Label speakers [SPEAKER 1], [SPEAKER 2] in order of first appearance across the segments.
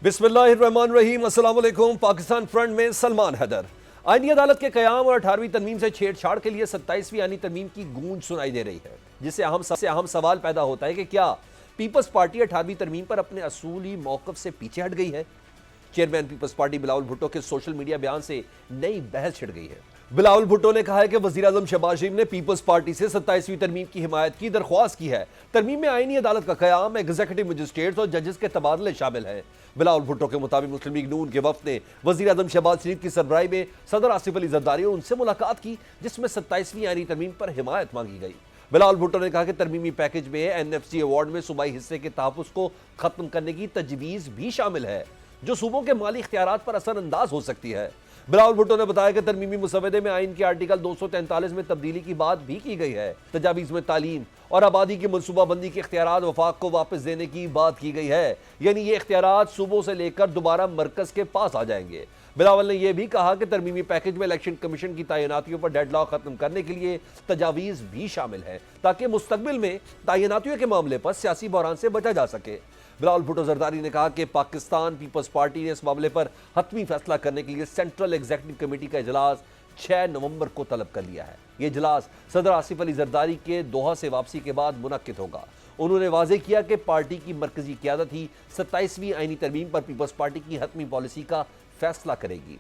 [SPEAKER 1] बिस्मिल्लाहिर्रहमानिर्रहीम। अस्सलाम वालेकुम। पाकिस्तान फ्रंट में सलमान हैदर। आईनी अदालत के कयाम और 18वीं तरमीम से छेड़छाड़ के लिए 27वीं आईनी तरमीम की गूंज सुनाई दे रही है, जिससे अहम सवाल पैदा होता है कि क्या पीपल्स पार्टी 18वीं तरमीम पर अपने असूली मौकफ से पीछे हट गई है। चेयरमैन पीपल्स पार्टी बिलावल भुट्टो के सोशल मीडिया बयान से नई बहस छिड़ गई है। बिलावल भुट्टो ने कहा है कि वजीर आजम शहबाज शरीफ ने पीपल्स पार्टी से 27वीं तरमीम की हिमायत की दरख्वास्त की है। तरमीम में आईनी अदालत का कयाम, एग्जीक्यूटिव मजिस्ट्रेट्स और जजेस के तबादले शामिल हैं। बिलावल भुट्टो के मुताबिक मुस्लिम लीग नून के वफ्द ने वजीर आजम शहबाज शरीफ की सरबराही में सदर आसिफ अली जरदारी और उनसे मुलाकात की, जिसमें 27वीं आईनी तरमीम पर हिमायत मांगी गई। बिलावल भुट्टो ने कहा कि तरमीमी पैकेज में एनएफसी अवार्ड में सूबाई हिस्से के तहफ़्फ़ुज़ को खत्म करने की तजवीज़ भी शामिल है, जो सूबों के माली इख्तियारात पर असरअंदाज हो सकती है। बिलावल भुट्टो ने बताया कि तरमीमी मुसवदे में आइन के आर्टिकल 243 में तब्दीली की बात भी की गई है। तजावीज़ में तालीम और आबादी की मनसूबाबंदी के इख्तियारात वफाक को वापस देने की बात की गई है, यानी ये इख्तियारात सूबों से लेकर दोबारा मरकज के पास आ जाएंगे। बिलावल ने यह भी कहा कि तरमीमी पैकेज में इलेक्शन कमीशन की तैनातियों पर डेडलॉक खत्म करने के लिए तजावीज़ भी शामिल है, ताकि मुस्तकबिल में तैनातियों के मामले पर सियासी बहरान से बचा जा सके। बिलावल भुट्टो जरदारी ने कहा कि पाकिस्तान पीपल्स पार्टी ने इस मामले पर हतमी फैसला करने के लिए सेंट्रल एग्जीक्यूटिव कमेटी का इजलास 6 नवंबर को तलब कर लिया है। यह इजलास सदर आसिफ अली जरदारी के दोहा से वापसी के बाद मुनक्किद होगा। उन्होंने वाज़ेह किया कि पार्टी की मरकजी क़यादत ही 27वीं आईनी तरमीम पर पीपल्स पार्टी की हतमी पॉलिसी का फैसला करेगी।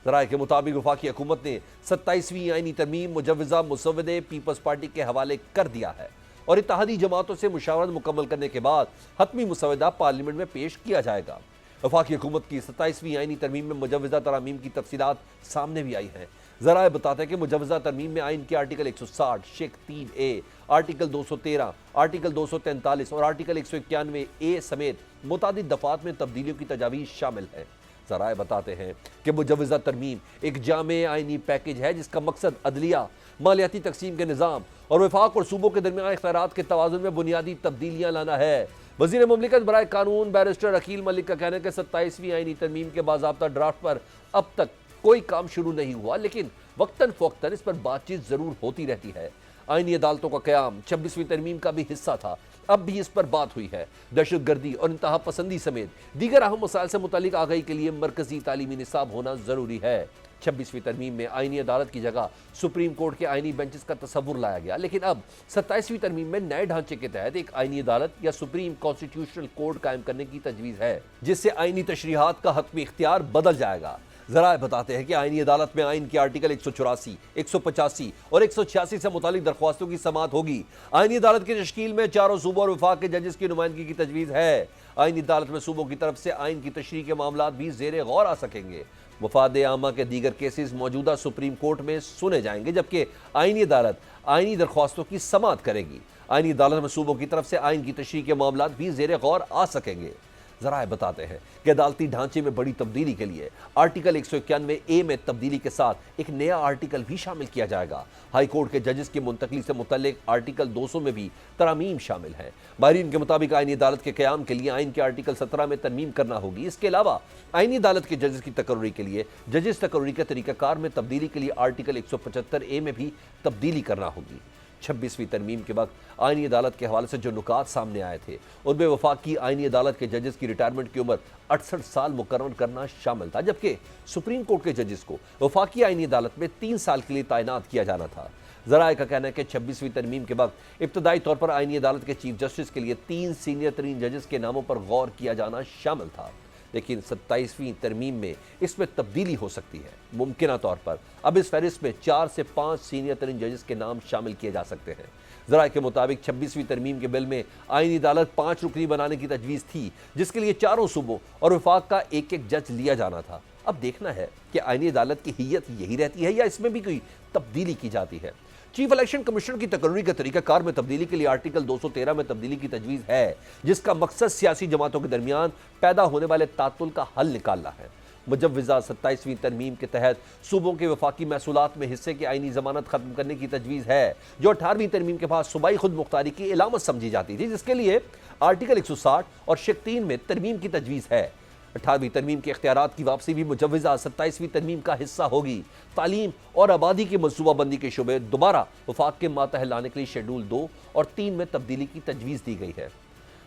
[SPEAKER 1] ज़राए के मुताबिक वफाकी हुकूमत ने 27वीं आईनी तरमीम मुजव्वज़ा मुसवदे पीपल्स पार्टी के हवाले कर दिया है और इत्तेहादी जमातों से मुशावरत मुकम्मल करने के बाद हतमी मुसवदा पार्लियामेंट में पेश किया जाएगा। वफाकी हुकूमत की 27वीं आईनी तरमीम में मुजव्वज़ा तरामीम की तफसीलात सामने भी आई हैं। ज़राए बताते हैं कि मुजव्वज़ा तरमीम में आइन के article 160, Sheikh 3A, article 213, article 243 और आर्टिकल 191A समेत मुतादिद दफ़ात में तब्दीलियों की तजावीज़ शामिल है। ज़राए बताते हैं कि मुजव्वज़ा तरमीम एक जामे आइनी पैकेज है, जिसका मकसद अदलिया, मालियाती तकसीम के निज़ाम और वफाक और सूबों के दरमियान इख्तियारात के तवाज़ुन में बुनियादी तब्दीलियाँ लाना है। वज़ीर मुमलिकत बराए कानून बैरिस्टर अकील मलिक का कहना है कि 27वीं आईनी तरमीम के बाज़ाब्ता ड्राफ्ट पर अब तक कोई काम शुरू नहीं हुआ, लेकिन वक्तन फ़वक्तन इस पर बातचीत ज़रूर होती रहती है। आईनी अदालतों का क़याम 26वीं तरमीम का भी हिस्सा था, अब भी इस पर बात हुई है। दहशतगर्दी और इंतहा पसंदी समेत दीगर अहम मसाइल से मुतालिक आगाही के लिए मरकजी तालीमी निसाब होना ज़रूरी है। 26वीं तरमीम में आईनी अदालत की जगह सुप्रीम कोर्ट के आईनी बेंचेस का तस्वुर लाया गया, लेकिन अब 27वीं तरमीम में नए ढांचे के तहत एक आईनी अदालत या सुप्रीम कॉन्स्टिट्यूशनल कोर्ट कायम करने की तजवीज़ है, जिससे आईनी तशरीहात का हतमी इख्तियार बदल जाएगा। ज़राए बताते हैं कि आईनी अदालत में आइन के आर्टिकल 184, 185 और 186 से मुतालिक दरख्वास्तों की समाअत होगी। आईनी अदालत की तश्कील में चारों सूबों और वफाक के जजेस की नुमाइंदगी की तजवीज़ है। आईनी अदालत में सूबों की तरफ से आइन की तशरीह के मामला भी ज़ेर गौर आ सकेंगे। मफाद आमा के दीगर केसेस मौजूदा सुप्रीम कोर्ट में सुने जाएंगे, जबकि आईनी अदालत आईनी दरख्वास्तों की समाअत करेगी। आईनी अदालत में सूबों की तरफ से आइन की तशरीह के मामला भी ज़ेर गौर आ सकेंगे। ज़राए बताते हैं कि अदालती ढांचे में बड़ी तब्दीली के लिए आर्टिकल 191A में तब्दीली के साथ एक नया आर्टिकल भी शामिल किया जाएगा। हाई कोर्ट के जजेस की मुंतकली से मुतल्लिक आर्टिकल 200 में भी तरामीम शामिल है। माहिरीन के मुताबिक आईनी अदालत के क़याम के लिए आइन के आर्टिकल 17 में तरमीम करना होगी। इसके अलावा आईनी अदालत के जजेस की तकर्री के लिए जजेस तकर्री के तरीक़ाकार में तब्दीली के लिए आर्टिकल 175A में भी तब्दीली करना होगी। 26वीं तरमीम के वक्त आईनी अदालत के हवाले से जो नुकात सामने आए थे, उनमें वफाकी आईनी अदालत के जजेस की रिटायरमेंट की उम्र 68 साल मुकर्रर करना शामिल था, जबकि सुप्रीम कोर्ट के जजेस को वफाकी आईनी अदालत में 3 साल के लिए तैनात किया जाना था। ज़राए का कहना है कि 26वीं तरमीम के वक्त इब्तदाई तौर पर आईनी अदालत के चीफ जस्टिस के लिए 3 सीनियर तरीन जजेस के नामों पर गौर किया जाना शामिल था, लेकिन 27वीं तरमीम में इसमें तब्दीली हो सकती है। मुमकिना तौर पर अब इस फहरिस्त में 4 से 5 सीनियर तरीन जजेस के नाम शामिल किए जा सकते हैं। ज़राए के मुताबिक 26वीं तरमीम के बिल में आईनी अदालत 5 रुकनी बनाने की तजवीज़ थी, जिसके लिए चारों सूबों और वफाक का एक एक जज लिया जाना था। अब देखना है कि आईनी अदालत की हियत यही रहती है या इसमें भी कोई तब्दीली की जाती है। चीफ इलेक्शन कमीशनर की तकर्री के तरीक़ाकार में तब्दीली के लिए आर्टिकल 213 में तब्दीली की तजवीज़ है, जिसका मकसद सियासी जमातों के दरमियान पैदा होने वाले तातुल का हल निकालना है। मुजव्वज़ा 27वीं तरमीम के तहत सूबों के वफाकी महसूलात में हिस्से की आईनी ज़मानत खत्म करने की तजवीज़ है, जो 18वीं तरमीम के बाद सूबाई खुद मुख्तारी की इलामत समझी जाती थी, जिसके लिए आर्टिकल 160 और शेख 3 में तरमीम की तजवीज़ है। 18वीं तरमीम के इख्तियारात की वापसी भी मुजव्वज़ा 27वीं तरमीम का हिस्सा होगी। तालीम और आबादी की मनसूबाबंदी के शुबे दोबारा वफाक के मातहत लाने के लिए शेड्यूल 2 और 3 में तब्दीली की तजवीज़ दी गई है।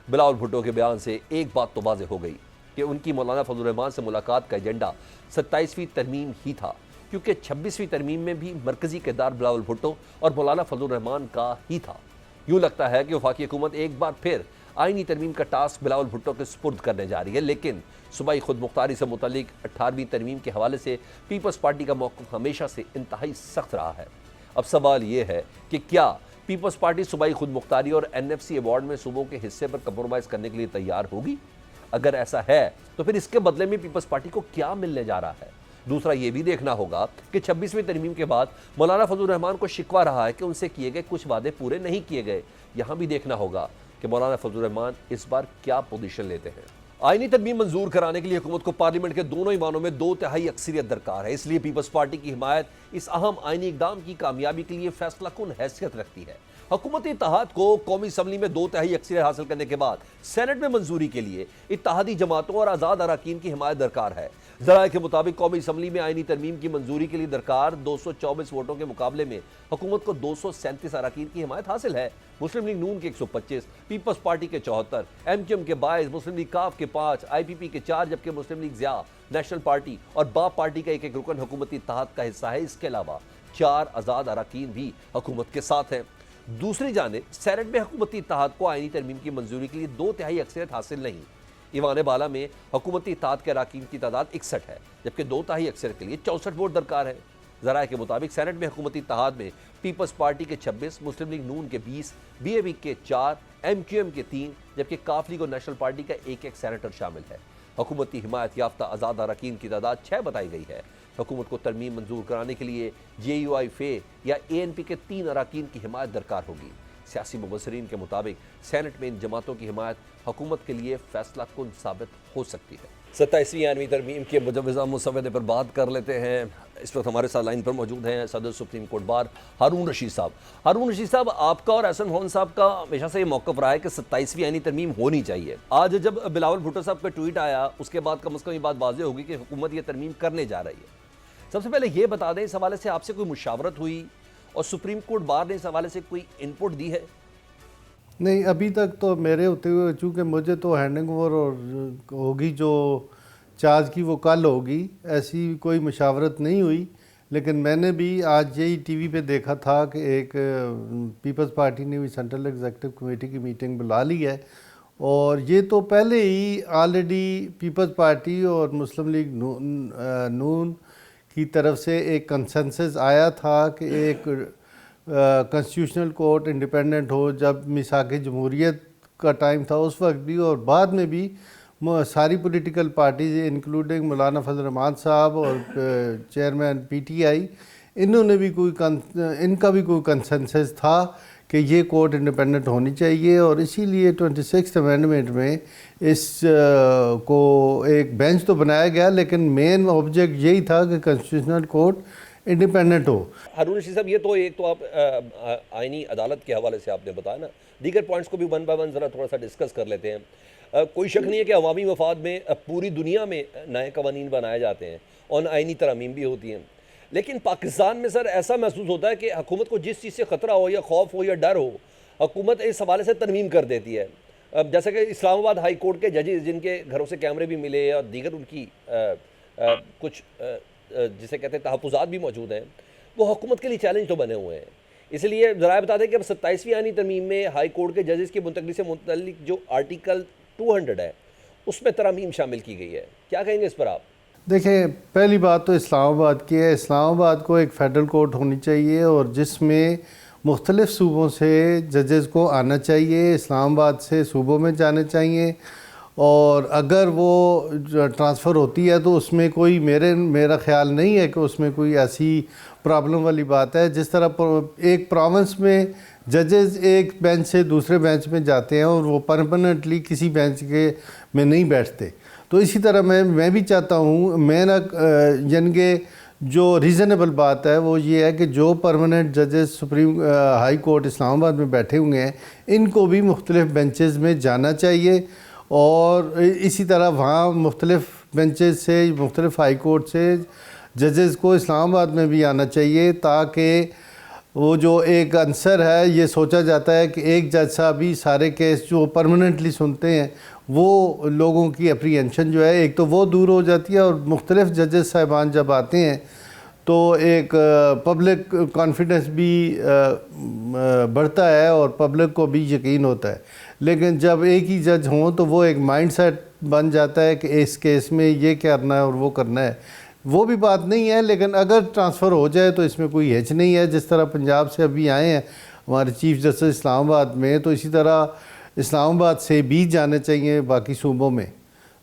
[SPEAKER 1] बिलावल भुट्टो के बयान से एक बात तो वाज़ेह हो गई, कि उनकी मौलाना फजल रहमान से मुलाकात का एजेंडा 27वीं तरमीम ही था, क्योंकि 26वीं तरमीम में भी मरकजी किरदार बिलावल भुट्टो और मौलाना फजल रहमान का ही था। यूँ लगता है कि वफाकी हुकूमत एक बार फिर आईनी तरमीम का टास्क बिलावल भुट्टो के सुपुर्द करने जा रही है, लेकिन सूबाई खुद मुख्तारी से मुतल्लिक 18वीं तरमीम के हवाले से पीपल्स पार्टी का मौक़िफ़ हमेशा से इंतहाई सख्त रहा है। अब सवाल ये है कि क्या पीपल्स पार्टी सूबाई खुद मुख्तारी और NFC अवार्ड में सूबों के हिस्से पर कंप्रोमाइज़ करने के लिए तैयार होगी? अगर ऐसा है तो फिर इसके बदले में पीपल्स पार्टी को क्या मिलने जा रहा है? दूसरा ये भी देखना होगा कि 26वीं तरमीम के बाद मौलाना फजल रहमान को शिकवा रहा है कि उनसे किए गए कुछ वादे पूरे नहीं किए गए। यहाँ भी देखना होगा कि मौलाना फजल रहमान इस बार क्या पोजीशन लेते हैं। आईनी तरमीम मंजूर कराने के लिए हुकूमत को पार्लियामेंट के दोनों ईवानों में 2/3 अक्सरियत दरकार है। इसलिए पीपल्स पार्टी की हिमायत इस अहम आईनी इकदाम की कामयाबी के लिए फैसला कुन हैसियत रखती है। हुकूमती इत्तेहाद को कौमी असम्बली में 2/3 अक्सरियत हासिल करने के बाद सेनेट में मंजूरी के लिए इत्तेहादी जमातों और आज़ाद अरकान की हिमायत दरकार है। ज़राए के मुताबिक कौमी असम्बली में आईनी तरमीम की मंजूरी के लिए दरकार 224 वोटों के मुकाबले में हुकूमत को 237 अरकान की हिमायत हासिल है। मुस्लिम लीग नून के 125, पीपल्स पार्टी के 74, MQM के 22, मुस्लिम लीग काफ के 5, IPP के 4, जबकि मुस्लिम लीग ज़िया, नेशनल पार्टी और बाप पार्टी का एक रुकन हुकूमती इत्तेहाद का हिस्सा है। इसके अलावा 4 आज़ाद अरकान भी हुकूमत के साथ हैं। दूसरी जानिब सेनेट में हुकूमती इत्तेहाद को आईनी तरमीम की मंजूरी के लिए 2/3 अक्सरियत हासिल नहीं। ईवान बाला में हुकूमती इत्तेहाद के अरकान की तादाद 61 है, जबकि 2/3 अक्सरियत के लिए 64 वोट दरकार है। ज़राए के मुताबिक सेनेट में हुकूमती इत्तेहाद में पीपल्स पार्टी के 26, मुस्लिम लीग नून के 20, BAP के 4, MQM के 3, जबकि काफ लीग और नेशनल पार्टी का एक सेनेटर शामिल है। हुकूमती हिमायत याफ्ता आज़ाद अरकान की तादाद 6 बताई गई है। हुकूमत को तरमीम मंजूर कराने के लिए JUI फे या ANP के 3 अरकान की हिमायत दरकार होगी। सियासी मुबसरीन के मुताबिक सेनेट में इन जमातों की हिमायत हुकूमत के लिए फैसला कुन साबित हो सकती है। 27वीं आईनी तरमीम के मुजव्वज़ा मुसव्वदे पर बात कर लेते हैं। इस वक्त हमारे साथ लाइन पर मौजूद हैं सदर सुप्रीम कोर्ट बार हारून रशीद साहब। हारून रशीद साहब, आपका और एहसन मोहन साहब का हमेशा से ये मौक़िफ़ रहा है कि 27वीं आईनी तरमीम होनी चाहिए। आज जब बिलावल भुट्टो साहब का ट्वीट आया, उसके बाद कम अज़ कम ये बात वाज़ेह होगी कि हुकूमत ये तरमीम करने जा रही है। सबसे पहले ये बता दें, इस हवाले से आपसे कोई मुशावरत हुई और सुप्रीम कोर्ट बार ने इस हवाले से कोई इनपुट दी है?
[SPEAKER 2] नहीं, अभी तक तो मेरे होते हुए, चूँकि मुझे तो हैंडिंग ओवर और होगी जो चार्ज की वो कल होगी, ऐसी कोई मुशावरत नहीं हुई। लेकिन मैंने भी आज यही TV पे देखा था कि एक पीपल्स पार्टी ने भी सेंट्रल एग्जीक्यूटिव कमेटी की मीटिंग बुला ली है, और ये तो पहले ही ऑलरेडी पीपल्स पार्टी और मुस्लिम लीग नून की तरफ से एक कंसेंसस आया था कि एक कॉन्स्टिट्यूशनल कोर्ट इंडिपेंडेंट हो। जब मिसाक़ जमहूरियत का टाइम था उस वक्त भी, और बाद में भी सारी पॉलिटिकल पार्टीज इंक्लूडिंग मौलाना फजल रहमान साहब और चेयरमैन PTI, इन्होंने भी इनका भी कोई कंसेंसस था कि ये कोर्ट इंडिपेंडेंट होनी चाहिए। और इसीलिए 26th अमेंडमेंट में इस को एक बेंच तो बनाया गया, लेकिन मेन ऑब्जेक्ट यही था कि कॉन्स्टिट्यूशनल कोर्ट इंडिपेंडेंट हो।
[SPEAKER 1] हारून रशीद साहब, ये तो एक तो आप आईनी अदालत के हवाले से आपने बताया ना, दीगर पॉइंट्स को भी वन बाय वन ज़रा थोड़ा सा डिस्कस कर लेते हैं। कोई शक नहीं है कि अवामी मफाद में पूरी दुनिया में नए कवानीन बनाए जाते हैं और आईनी तरमीम भी होती हैं, लेकिन पाकिस्तान में सर ऐसा महसूस होता है कि हुकूमत को जिस चीज़ से ख़तरा हो या खौफ हो या डर हो, हुकूमत इस हवाले से तरमीम कर देती है। जैसे कि इस्लामाबाद हाई कोर्ट के जजेस जिनके घरों से कैमरे भी मिले और दीगर उनकी कुछ जिसे कहते हैं तहफ़्फ़ुज़ात भी मौजूद हैं, वो हुकूमत के लिए चैलेंज तो बने हुए हैं। इसलिए ज़रा बता दें कि अब 27वीं आईनी तरमीम में हाई कोर्ट के जजेस की मुंतकली से मुतल्लिक जो आर्टिकल 200 है उसमें तरमीम शामिल की गई है। क्या कहेंगे इस पर आप?
[SPEAKER 2] देखें, पहली बात तो इस्लामाबाद की है। इस्लामाबाद को एक फ़ेडरल कोर्ट होनी चाहिए और जिसमें मुख्तलिफ़ सूबों से जजेस को आना चाहिए, इस्लामाबाद से सूबों में जाने चाहिए। और अगर वो ट्रांसफ़र होती है तो उसमें कोई मेरा ख़्याल नहीं है कि उसमें कोई ऐसी प्रॉब्लम वाली बात है। जिस तरह एक प्रोविंस में जजेस एक बेंच से दूसरे बेंच में जाते हैं और वो परमानेंटली किसी बेंच के में नहीं बैठते, तो इसी तरह मैं भी चाहता हूँ, मेरा यानी कि जो रीज़नेबल बात है वो ये है कि जो परमानेंट जजेस सुप्रीम हाई कोर्ट इस्लामाबाद में बैठे हुए हैं, इनको भी मुख्तलिफ़ बेंचेस में जाना चाहिए। और इसी तरह वहाँ मुख्तलिफ़ बेंचेस से, मुख्तलिफ़ हाई कोर्ट से जजेस को इस्लामाबाद में भी आना चाहिए, ताकि वो जो एक आंसर है, ये सोचा जाता है कि एक जज साहब ही सारे केस जो परमानेंटली सुनते हैं वो लोगों की अप्रीहेंशन जो है एक तो वो दूर हो जाती है, और मुख्तलिफ जजेस साहिबान जब आते हैं तो एक पब्लिक कॉन्फिडेंस भी बढ़ता है और पब्लिक को भी यकीन होता है। लेकिन जब एक ही जज हों तो वो एक माइंडसेट बन जाता है कि इस केस में ये करना है और वो करना है। वो भी बात नहीं है, लेकिन अगर ट्रांसफ़र हो जाए तो इसमें कोई हिच नहीं है। जिस तरह पंजाब से अभी आए हैं हमारे चीफ जस्टिस इस्लामाबाद में, तो इसी तरह इस्लामाबाद से भी जाने चाहिए बाकी सूबों में।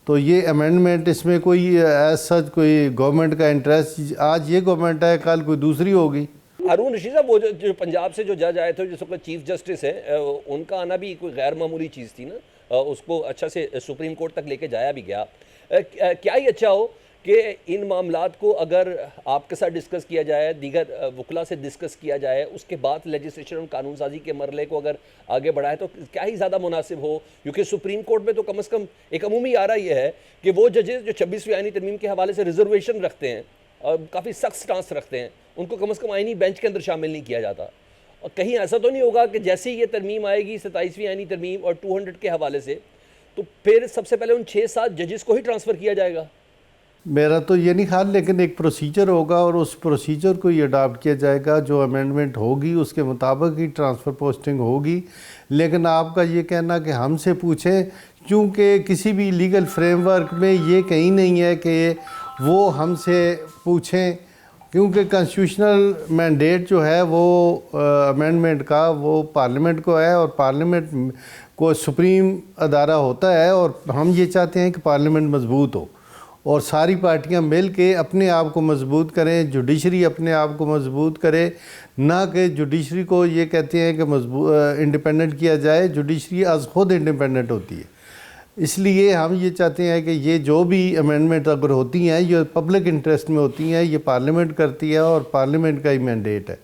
[SPEAKER 2] तो ये अमेंडमेंट, इसमें कोई एज सच कोई गवर्नमेंट का इंटरेस्ट, आज ये गवर्नमेंट है कल कोई दूसरी होगी।
[SPEAKER 1] हारून रशीद साहब, वो जो पंजाब से जो जज आए थे जिस वक्त चीफ जस्टिस है, उनका आना भी कोई गैर मामूली चीज़ थी ना, उसको अच्छा से सुप्रीम कोर्ट तक लेके जाया भी गया। क्या ही अच्छा हो कि इन मामलात को अगर आपके साथ डिस्कस किया जाए, दीगर वकला से डिस्कस किया जाए, उसके बाद लेजिस्लेशन और कानून साजी के मरले को अगर आगे बढ़ाए तो क्या ही ज़्यादा मुनासिब हो। क्योंकि सुप्रीम कोर्ट में तो कम से कम एक अमूमी आ रहा ये है कि वो जजेस जो 26वीं आईनी तरमीम के हवाले से रिजर्वेशन रखते हैं और काफ़ी सख्त स्टांस रखते हैं, उनको कम से कम आईनी बेंच के अंदर शामिल नहीं किया जाता। और कहीं ऐसा तो नहीं होगा कि जैसे ही ये तरमीम आएगी 27वीं आईनी तरमीम और 200 के हवाले से, तो फिर सबसे पहले उन 6-7 जजेस को ही ट्रांसफ़र किया जाएगा?
[SPEAKER 2] मेरा तो ये नहीं ख्याल, लेकिन एक प्रोसीजर होगा और उस प्रोसीजर को ही अडॉप्ट किया जाएगा। जो अमेंडमेंट होगी उसके मुताबिक ही ट्रांसफ़र पोस्टिंग होगी। लेकिन आपका ये कहना कि हमसे पूछें, चूँकि किसी भी लीगल फ्रेमवर्क में ये कहीं नहीं है कि वो हमसे पूछें, क्योंकि कॉन्स्टिट्यूशनल मैंडेट जो है वो अमेंडमेंट का वो पार्लियामेंट को है, और पार्लियामेंट को सुप्रीम अदारा होता है। और हम ये चाहते हैं कि पार्लियामेंट मजबूत हो और सारी पार्टियां मिल के अपने आप को मजबूत करें, जुडिशरी अपने आप को मजबूत करे, ना कि जुडिशरी को ये कहते हैं कि मजबूत इंडिपेंडेंट किया जाए। जुडिशरी आज खुद इंडिपेंडेंट होती है। इसलिए हम ये चाहते हैं कि ये जो भी अमेंडमेंट अगर होती हैं ये पब्लिक इंटरेस्ट में होती हैं, ये पार्लियामेंट करती है और पार्लियामेंट का ही मैंडेट है,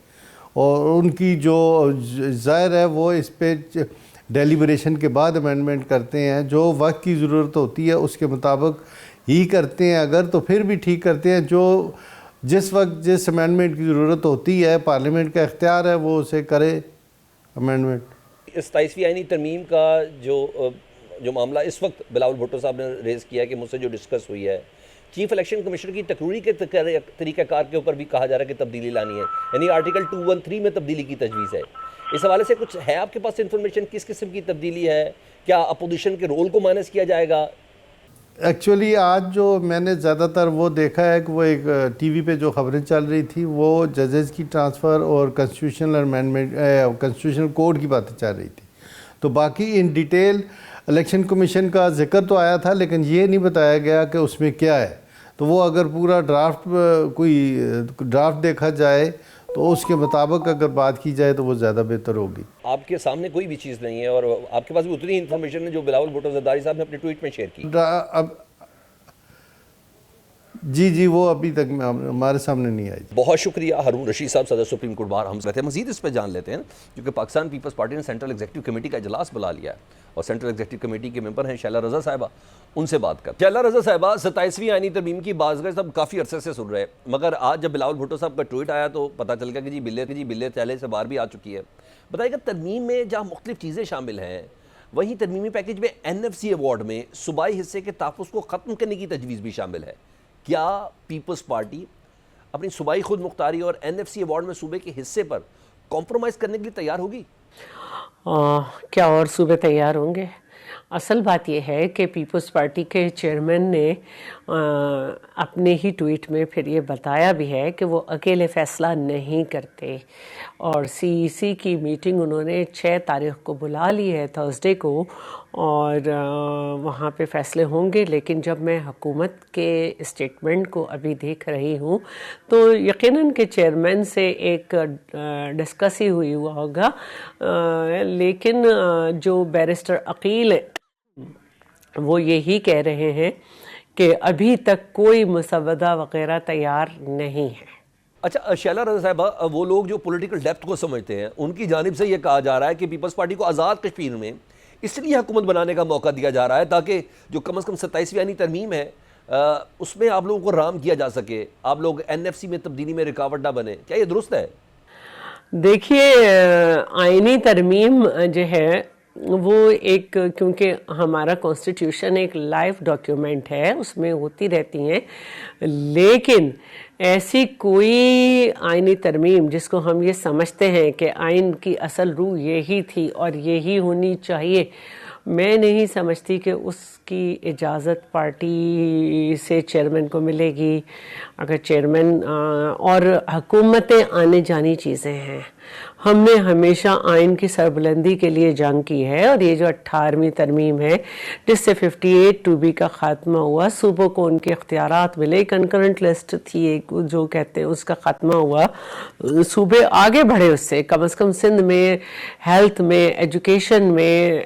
[SPEAKER 2] और उनकी जो ज़ाहिर है वो इस पे डेलिब्रेशन के बाद अमेंडमेंट करते हैं। जो वक्त की ज़रूरत होती है उसके मुताबिक ही करते हैं, अगर तो फिर भी ठीक करते हैं। जो जिस वक्त जिस अमेंडमेंट की ज़रूरत होती है पार्लियामेंट का इख्तियार है वो उसे करे अमेंडमेंट। 27वीं
[SPEAKER 1] आईनी तरमीम का जो मामला इस वक्त बिलावल भुट्टो साहब ने रेज़ किया है कि मुझसे जो डिस्कस हुई है, चीफ इलेक्शन कमिश्नर की तकरीरी के तरीक़ाकार के ऊपर भी कहा जा रहा है कि तब्दीली लानी है, यानी आर्टिकल 213 में तब्दीली की तजवीज़ है। इस हवाले से कुछ है आपके पास इन्फॉर्मेशन, किस किस्म की तब्दीली है? क्या अपोजिशन के रोल को माइनस किया जाएगा?
[SPEAKER 2] एक्चुअली आज जो मैंने ज़्यादातर वो देखा है कि वो एक टीवी पे जो खबरें चल रही थी वो जजेस की ट्रांसफ़र और कॉन्स्टिट्यूशनल अमेंडमेंट कॉन्स्टिट्यूशनल कोड की बातें चल रही थी। तो बाकी इन डिटेल इलेक्शन कमीशन का जिक्र तो आया था, लेकिन ये नहीं बताया गया कि उसमें क्या है। तो वो अगर पूरा ड्राफ्ट देखा जाए तो उसके मुताबिक अगर बात की जाए तो वो ज़्यादा बेहतर होगी।
[SPEAKER 1] आपके सामने कोई भी चीज़ नहीं है और आपके पास भी उतनी इन्फॉर्मेशन है जो बिलावल भुट्टो ज़रदारी साहब ने अपने ट्वीट में शेयर की।
[SPEAKER 2] अब जी वो अभी तक हमारे सामने नहीं आई।
[SPEAKER 1] बहुत शुक्रिया हारून रशीद साहब, सदर सुप्रीम कोर्ट बार। हम रहते हैं मजीद इस पर जान लेते हैं, क्योंकि पाकिस्तान पीपल्स पार्टी ने सेंट्रल एग्जीक्यूटिव कमेटी का इजलास बुला लिया है और सेंट्रल एग्जीक्यूटिव कमेटी के मेंबर हैं शैला रज़ा साहिबा। उनसे बात कर। शैला रज़ा साहिबा, 27वीं आईनी तरमीम की बाज़ सब काफ़ी अरसे से सुन रहे हैं, मगर आज जब बिलावल भुट्टो साहब का ट्वीट आया तो पता चल गया कि जी बिल्ले पहले से बार भी आ चुकी है। बताइएगा, तरमीम में जहाँ मुख्तलिफ चीज़ें शामिल हैं, वहीं तरमीमी पैकेज में NFC अवार्ड में सूबाई हिस्से के तहफ़्फ़ुज़ को ख़त्म करने की तजवीज़ भी शामिल है। क्या पीपल्स पार्टी अपनी सूबाई खुद मुख्तारी और NFC अवार्ड में सूबे के हिस्से पर कॉम्प्रोमाइज़ करने के लिए तैयार होगी?
[SPEAKER 3] क्या और सूबे तैयार होंगे? असल बात यह है कि पीपल्स पार्टी के चेयरमैन ने अपने ही ट्वीट में फिर ये बताया भी है कि वो अकेले फ़ैसला नहीं करते, और CEC की मीटिंग उन्होंने 6 तारीख को बुला ली है, थर्सडे को, और वहाँ पे फ़ैसले होंगे। लेकिन जब मैं हुकूमत के स्टेटमेंट को अभी देख रही हूँ तो यकीनन के चेयरमैन से एक डिस्कस ही हुआ होगा, लेकिन जो बैरिस्टर अकील है वो यही कह रहे हैं कि अभी तक कोई मसवदा वगैरह तैयार नहीं है।
[SPEAKER 1] अच्छा शैला रज़ा साहिबा, वो लोग जो पॉलिटिकल डेप्थ को समझते हैं उनकी जानिब से ये कहा जा रहा है कि पीपल्स पार्टी को आज़ाद कश्मीर में इसलिए हुकूमत बनाने का मौका दिया जा रहा है ताकि जो कम से कम 27वीं आईनी तरमीम है उसमें आप लोगों को राम किया जा सके, आप लोग NFC में तब्दीली में रुकावट ना बने। क्या ये दुरुस्त है?
[SPEAKER 3] देखिए, आईनी तरमीम जो है वो एक, क्योंकि हमारा कॉन्स्टिट्यूशन एक लाइव डॉक्यूमेंट है, उसमें होती रहती हैं, लेकिन ऐसी कोई आईनी तरमीम जिसको हम ये समझते हैं कि आइन की असल रूह यही थी और यही होनी चाहिए, मैं नहीं समझती कि उसकी इजाज़त पार्टी से चेयरमैन को मिलेगी। अगर चेयरमैन और हुकूमतें आने जानी चीज़ें हैं, हमने हमेशा आइन की सरबुलंदी के लिए जंग की है, और ये जो 18वीं तरमीम है जिससे 58 2B का ख़ात्मा हुआ, सूबों को उनके इख्तियारात मिले, कंकरेंट लिस्ट थी एक जो कहते हैं, उसका ख़ात्मा हुआ, सूबे आगे बढ़े उससे, कम से कम सिंध में हेल्थ में, एजुकेशन में,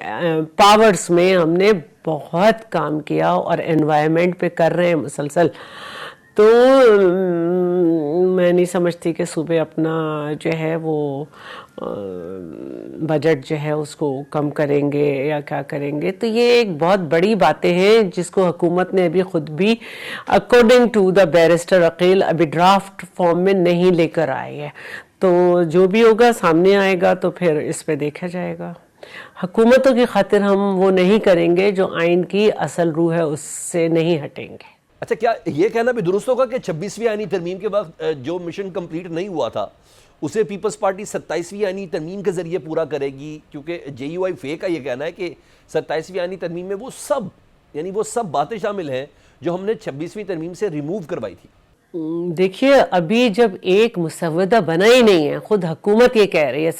[SPEAKER 3] पावर्स में हमने बहुत काम किया और एनवायरनमेंट पे कर रहे हैं मुसलसल। तो मैं नहीं समझती कि सूबे अपना जो है वो बजट जो है उसको कम करेंगे या क्या करेंगे। तो ये एक बहुत बड़ी बातें हैं जिसको हुकूमत ने अभी खुद भी according to the barrister Aqeel अभी ड्राफ्ट फॉर्म में नहीं लेकर आए है। तो जो भी होगा सामने आएगा तो फिर इस पे देखा जाएगा। हुकूमतों की खातिर हम वो नहीं करेंगे, जो आइन की असल रूह है उससे नहीं हटेंगे।
[SPEAKER 1] अच्छा, क्या ये कहना भी दुरुस्त होगा कि 26वीं आईनी तरमीम के वक्त जो मिशन कंप्लीट नहीं हुआ था उसे पीपल्स पार्टी 27वीं आईनी तरमीम के जरिए पूरा करेगी? क्योंकि JUI फे का ये कहना है कि 27वीं आईनी तरमीम में वो सब बातें शामिल हैं जो हमने 26वीं तरमीम से रिमूव करवाई थी।
[SPEAKER 3] देखिए, अभी जब एक मुसव्वदा बना ही नहीं है, खुद हुकूमत ये कह रही है,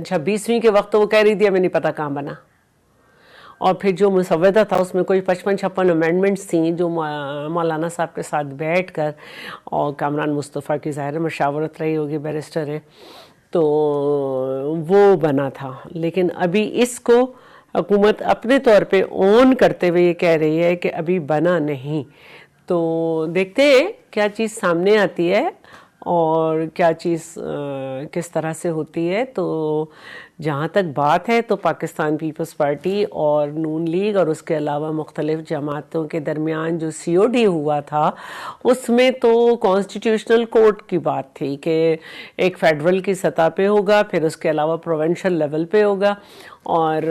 [SPEAKER 3] 26वीं के वक्त तो वो कह रही थी हमें नहीं पता कहाँ बना, और फिर जो मुसव्वदा था उसमें कोई 55-56 अमेंडमेंट्स थी जो मौलाना साहब के साथ बैठकर, और कामरान मुस्तफ़ा की ज़ाहिर मशावरत रही होगी, बैरिस्टर है, तो वो बना था। लेकिन अभी इसको हुकूमत अपने तौर पे ऑन करते हुए ये कह रही है कि अभी बना नहीं। तो देखते हैं क्या चीज़ सामने आती है और क्या चीज़ किस तरह से होती है। तो जहाँ तक बात है तो पाकिस्तान पीपल्स पार्टी और नून लीग और उसके अलावा मुख्तलिफ जमातों के दरमियान जो COD हुआ था उसमें तो कॉन्स्टिट्यूशनल कोर्ट की बात थी कि एक फेडरल की सतह पे होगा, फिर उसके अलावा प्रोविंशियल लेवल पे होगा, और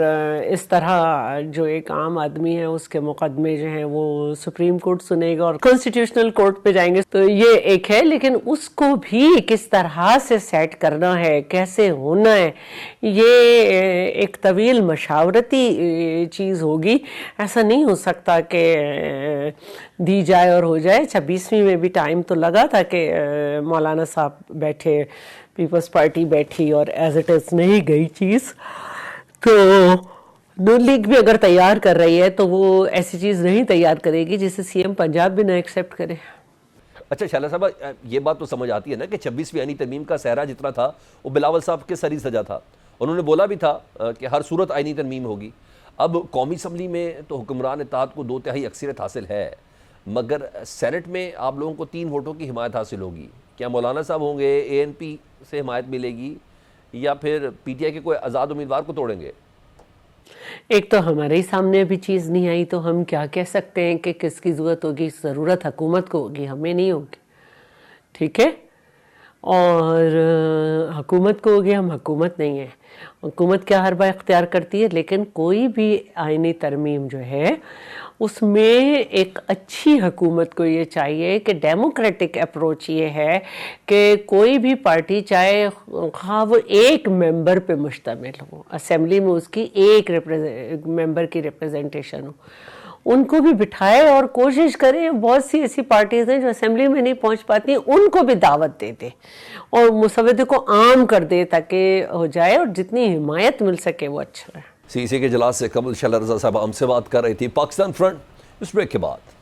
[SPEAKER 3] इस तरह जो एक आम आदमी है उसके मुकदमे जो हैं वो सुप्रीम कोर्ट सुनेगा और कॉन्स्टिट्यूशनल कोर्ट पे जाएंगे। तो ये एक है, लेकिन उसको भी किस तरह से सेट करना है, कैसे होना है, ये एक तवील मशावरती चीज़ होगी। ऐसा नहीं हो सकता कि दी जाए और हो जाए। 26वीं में भी टाइम तो लगा था कि मौलाना साहब बैठे, पीपल्स पार्टी बैठी, और एज इट इज़ नहीं गई चीज़। तो नून लीग भी अगर तैयार कर रही है तो वो ऐसी चीज़ नहीं तैयार करेगी जिसे CM पंजाब भी ना एक्सेप्ट करे।
[SPEAKER 1] अच्छा शाला साहब, ये बात तो समझ आती है ना कि 26वीं आईनी तरमीम का सहरा जितना था वो बिलावल साहब के सर ही सजा था। उन्होंने बोला भी था कि हर सूरत आईनी तरमीम होगी। अब कौमी असम्बली में तो हुक्मरान इत्तेहाद को 2/3 अक्सरियत हासिल है, मगर सेनेट में आप लोगों को 3 वोटों की हिमायत हासिल होगी। क्या मौलाना साहब होंगे, ANP से हिमायत मिलेगी, या फिर PTI के कोई आज़ाद उम्मीदवार को तोड़ेंगे?
[SPEAKER 3] एक तो हमारे ही सामने अभी चीज़ नहीं आई, तो हम क्या कह सकते हैं कि किसकी ज़रूरत होगी? ज़रूरत हुकूमत को होगी, हमें नहीं होगी। ठीक है, और हुकूमत को होगी, हम हुकूमत नहीं है। हुकूमत क्या हर बार इख्तियार करती है, लेकिन कोई भी आईनी तरमीम जो है उसमें एक अच्छी हुकूमत को ये चाहिए कि डेमोक्रेटिक अप्रोच ये है कि कोई भी पार्टी चाहे हाँ वो एक मेंबर पे मुश्तमिल हो, असेंबली में उसकी एक मेंबर की रिप्रेजेंटेशन हो, उनको भी बिठाए और कोशिश करें। बहुत सी ऐसी पार्टीज हैं जो असेंबली में नहीं पहुंच पाती, उनको भी दावत दे दे और मुसव्वदे को आम कर दे ताकि हो जाए, और जितनी हिमायत मिल सके वो अच्छा है।
[SPEAKER 1] CC के इजलास से कबल शला रजा साहब हमसे बात कर रही थी। पाकिस्तान फ्रंट इस ब्रेक के बाद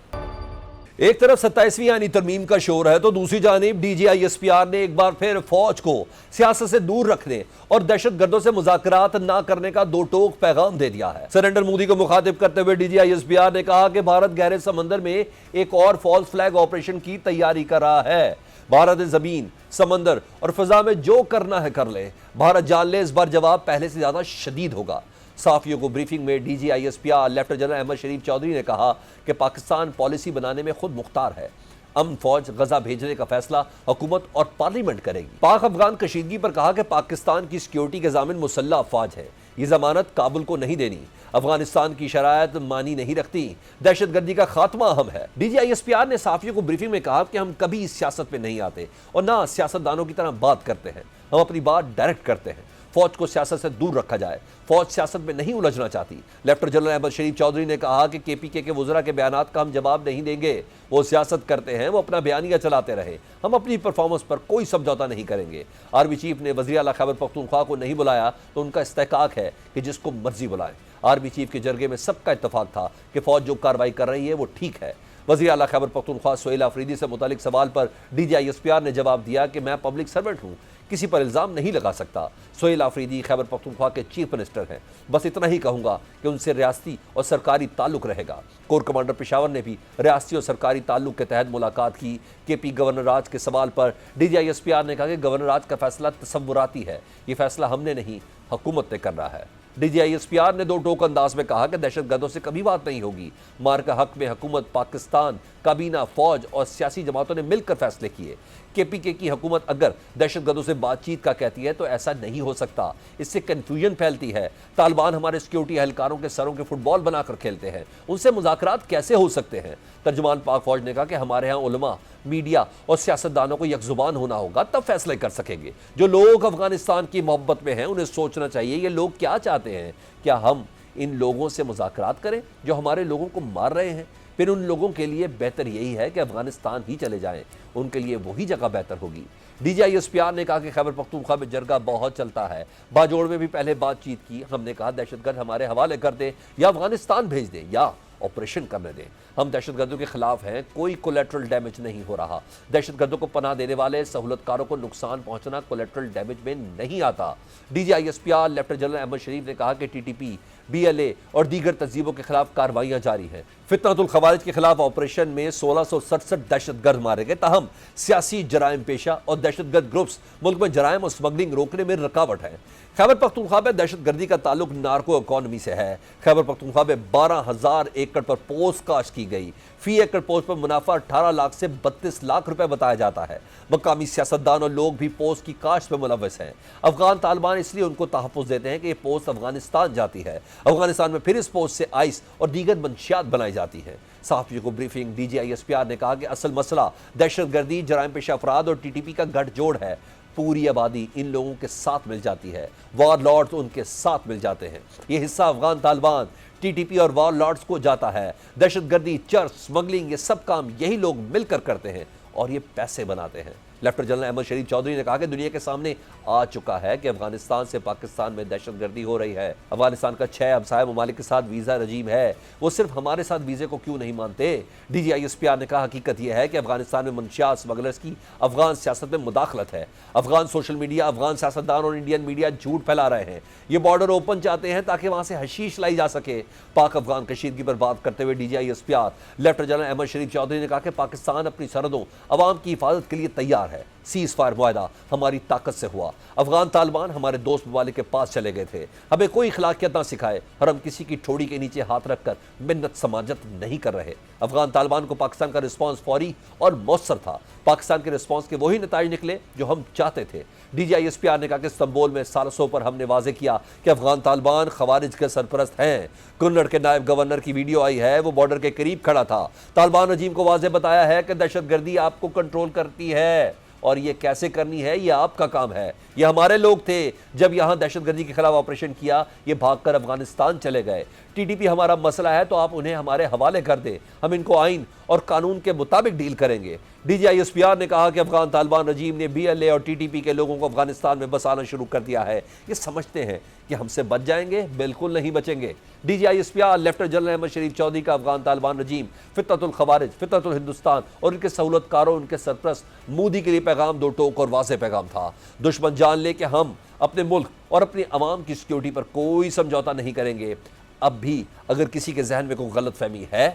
[SPEAKER 1] एक तरफ 27वीं आईनी तरमीम का शोर है तो दूसरी जानिब DGI-SPR ने एक बार फिर फौज को सियासत से दूर रखने और दहशत गर्दों से मुज़ाकरात ना करने का दो टोक पैगाम दे दिया है। सरेंडर मोदी को मुखातिब करते हुए DGI-SPR ने कहा कि भारत गहरे समंदर में एक और फॉल्स फ्लैग ऑपरेशन की तैयारी कर रहा है। भारत जमीन, समंदर और फिजा में जो करना है कर ले, भारत जान ले, इस बार जवाब पहले से ज्यादा शदीद होगा। साफियों को ब्रीफिंग में DGI-SPR लेफ्टिनेंट जनरल अहमद शरीफ चौधरी ने कहा कि पाकिस्तान पॉलिसी बनाने में खुद मुख्तार है। अमन फौज गजा भेजने का फैसला हुकूमत और पार्लियामेंट करेगी। पाक अफगान कशीदगी पर कहा कि पाकिस्तान की सिक्योरिटी के ज़ामिन मुसल्लह अफवाज है, ये जमानत काबुल को नहीं देनी, अफगानिस्तान की शरायत मानी नहीं रखती, दहशतगर्दी का खात्मा अहम है। DGISPR ने साफियों को ब्रीफिंग में कहा कि हम कभी इस सियासत में नहीं आते और ना सियासतदानों की तरह बात करते हैं, हम अपनी बात डायरेक्ट करते हैं। फौज को सियासत से दूर रखा जाए, फौज सियासत में नहीं उलझना चाहती। लेफ्टिनेंट जनरल अहमद शरीफ चौधरी ने कहा कि KPK के वज़रा के बयानात का हम जवाब नहीं देंगे, वो सियासत करते हैं, वो अपना बयानिया चलाते रहे, हम अपनी परफॉर्मेंस पर कोई समझौता नहीं करेंगे। आर्मी चीफ ने वज़ीर आला खैबर पख्तूनख्वा को नहीं बुलाया तो उनका इस्तेहकाक है कि जिसको मर्जी बुलाएं। आर्मी चीफ के जरगे में सबका इत्तफाक था कि फौज जो कार्रवाई कर रही है वो ठीक है। वज़ीर आला खैबर पख्तूनख्वा सोहेल आफरीदी से मुतालिक सवाल पर DGISPR ने जवाब दिया कि मैं पब्लिक सर्वेंट हूँ, किसी पर इल्ज़ाम नहीं लगा सकता। सोहेल आफरीदी खैबर पख्तूनख्वा के चीफ मिनिस्टर हैं, बस इतना ही कहूँगा कि उनसे रियासती और सरकारी ताल्लुक रहेगा। कोर कमांडर पेशावर ने भी रियासती और सरकारी ताल्लुक के तहत मुलाकात की। KP गवर्नर राज के सवाल पर DGISPR ने कहा कि गवर्नर राज का फैसला तसव्वुराती है, ये फैसला हमने नहीं हुकूमत ने करना है। DGISPR ने दो टोक अंदाज में कहा कि दहशतगर्दों से कभी बात नहीं होगी, मार का हक में हुकूमत, पाकिस्तान, काबीना, फौज और सियासी जमातों ने मिलकर फैसले किए। KPK की हुकूमत अगर दहशतगर्दों से बातचीत का कहती है तो ऐसा नहीं हो सकता, इससे कन्फ्यूजन फैलती है। तालिबान हमारे सिक्योरिटी एहलकारों के सरों के फुटबॉल बनाकर खेलते हैं, उनसे मुज़ाकरात कैसे हो सकते हैं। तर्जुमान पाक फौज ने कहा कि हमारे यहाँ उलमा, मीडिया और सियासतदानों को यकजुबान होना होगा, तब फैसले कर सकेंगे। जो लोग अफगानिस्तान की मोहब्बत में हैं उन्हें सोचना चाहिए ये लोग क्या चाहते हैं। क्या हम इन लोगों से मुज़ाकरात करें जो हमारे लोगों को मार रहे हैं? फिर उन लोगों के लिए बेहतर यही है कि अफगानिस्तान ही चले जाएं, उनके लिए वही जगह बेहतर होगी। DGISPR ने कहा कि खैबर पख्तूनख्वा में जरगा बहुत चलता है, बाजोड़ में भी पहले बातचीत की, हमने कहा दहशतगर्द हमारे हवाले कर दें या अफगानिस्तान भेज दें या ऑपरेशन करने दें। हम दहशतगर्दों के खिलाफ हैं, कोई कोलेट्रल डैमेज नहीं हो रहा। दहशतगर्दों को पनाह देने वाले सहूलतकारों को नुकसान पहुंचना कोलेट्रल डैमेज में नहीं आता। DGISPR लेफ्टिनेंट जनरल अहमद शरीफ ने कहा कि TTP, BLA और दीगर तहजीबों के खिलाफ कार्रवाइयां जारी हैं। फितनतुल खवारिज के खिलाफ ऑपरेशन में 1667 दहशतगर्द मारे गए। ताहम सियासी जराइम पेशा और दहशतगर्द ग्रुप्स मुल्क में जराइम और स्मगलिंग रोकने में रुकावट है। खैबर पख्तूनख्वा में दहशतगर्दी का ताल्लुक नार्को इकॉनमी से है। खैबर पख्तूनख्वा में 12,000 एकड़ पर पोस्ट काश्त की गई। फी एकड़ पोस्ट पर मुनाफा 18 लाख से 32 लाख रुपए बताया जाता है। मकामी सियासतदान और लोग भी पोस्ट की काश्त में मुलव्वस हैं। अफगान तालिबान इसलिए उनको तहफ़्फ़ुज़ देते हैं कि ये पोस्ट अफगानिस्तान जाती है, अफगानिस्तान में फिर इस पोस्ट से आइस और दीगर मंशियात बनाई जाती है। सहाफ़ियों को ब्रीफिंग DGISPR ने कहा कि असल मसला दहशतगर्दी, जराइम पेशा अफराद और TTP का गठजोड़ है। पूरी आबादी इन लोगों के साथ मिल जाती है, वार लॉर्ड्स उनके साथ मिल जाते हैं। ये हिस्सा अफगान तालिबान, TTP और वार लॉर्ड्स को जाता है। दहशतगर्दी, चर्च, स्मगलिंग, ये सब काम यही लोग मिलकर करते हैं और ये पैसे बनाते हैं। लेफ्टिनेंट जनरल अहमद शरीफ चौधरी ने कहा कि दुनिया के सामने आ चुका है कि अफगानिस्तान से पाकिस्तान में दहशतगर्दी हो रही है। अफगानिस्तान का 6 हमसाया ममालिक के साथ वीज़ा रजीम है, वो सिर्फ हमारे साथ वीज़े को क्यों नहीं मानते। DGISPR ने कहा हकीकत यह है कि अफगानिस्तान में मंशियात स्मगलर्स की अफगान सियासत में मुदाखलत है। अफगान सोशल मीडिया, अफगान सियासतदान और इंडियन मीडिया झूठ फैला रहे हैं। ये बॉर्डर ओपन चाहते हैं ताकि वहाँ से हशीश लाई जा सके। पाक अफगान कशीदगी पर बात करते हुए DGISPR लेफ्टिनेंट जनरल अहमद शरीफ चौधरी ने कहा कि पाकिस्तान अपनी सरहदों, अवाम की हिफाजत के लिए तैयार है। सीज फायर मुआहदा हमारी ताकत से हुआ। अफगान तालिबान हमारे दोस्त ममालिक के पास चले गए थे, हमें कोई अखलाकियत ना सिखाए और हम किसी की ठोड़ी के नीचे हाथ रखकर मिन्नत समाजत नहीं कर रहे। अफगान तालिबान को पाकिस्तान का रिस्पांस फौरी और मौसर था। पाकिस्तान के रिस्पांस के वही नताइज निकले जो हम चाहते थे। DGISPR ने कहा कि इस्तांबुल में सालसों पर हमने वाजे किया कि अफगान तालिबान खवारिज के सरपरस्त हैं। कुन्नड़ के नायब गवर्नर की वीडियो आई है, वो बॉर्डर के करीब खड़ा था। तालिबान रजीम को वाजे बताया है कि दहशतगर्दी आपको कंट्रोल करती है और ये कैसे करनी है ये आपका काम है। ये हमारे लोग थे, जब यहाँ दहशतगर्दी के खिलाफ ऑपरेशन किया ये भागकर अफगानिस्तान चले गए। TTP हमारा मसला है तो आप उन्हें हमारे हवाले कर दें, हम इनको आइन और कानून के मुताबिक डील करेंगे। DGISPR ने कहा कि अफगान तालिबान रजीम ने BLA और TTP के लोगों को अफगानिस्तान में बसाना शुरू कर दिया है। ये समझते हैं कि हमसे बच जाएंगे, बिल्कुल नहीं बचेंगे। DGISPR लेफ्टिनेंट जनरल अहमद शरीफ चौधरी का अफगान तालिबान रजीम, फितनतुल खवारिज, फितनतुल हिंदुस्तान और उनके सहूलतकारों, उनके सरपरस्त मोदी के लिए पैगाम दो टोक और वाज़ेह पैगाम था। दुश्मन जान ले कि हम अपने मुल्क और अपनी अवाम की सिक्योरिटी पर कोई समझौता नहीं करेंगे। अब भी अगर किसी के जहन में कोई गलत फहमी है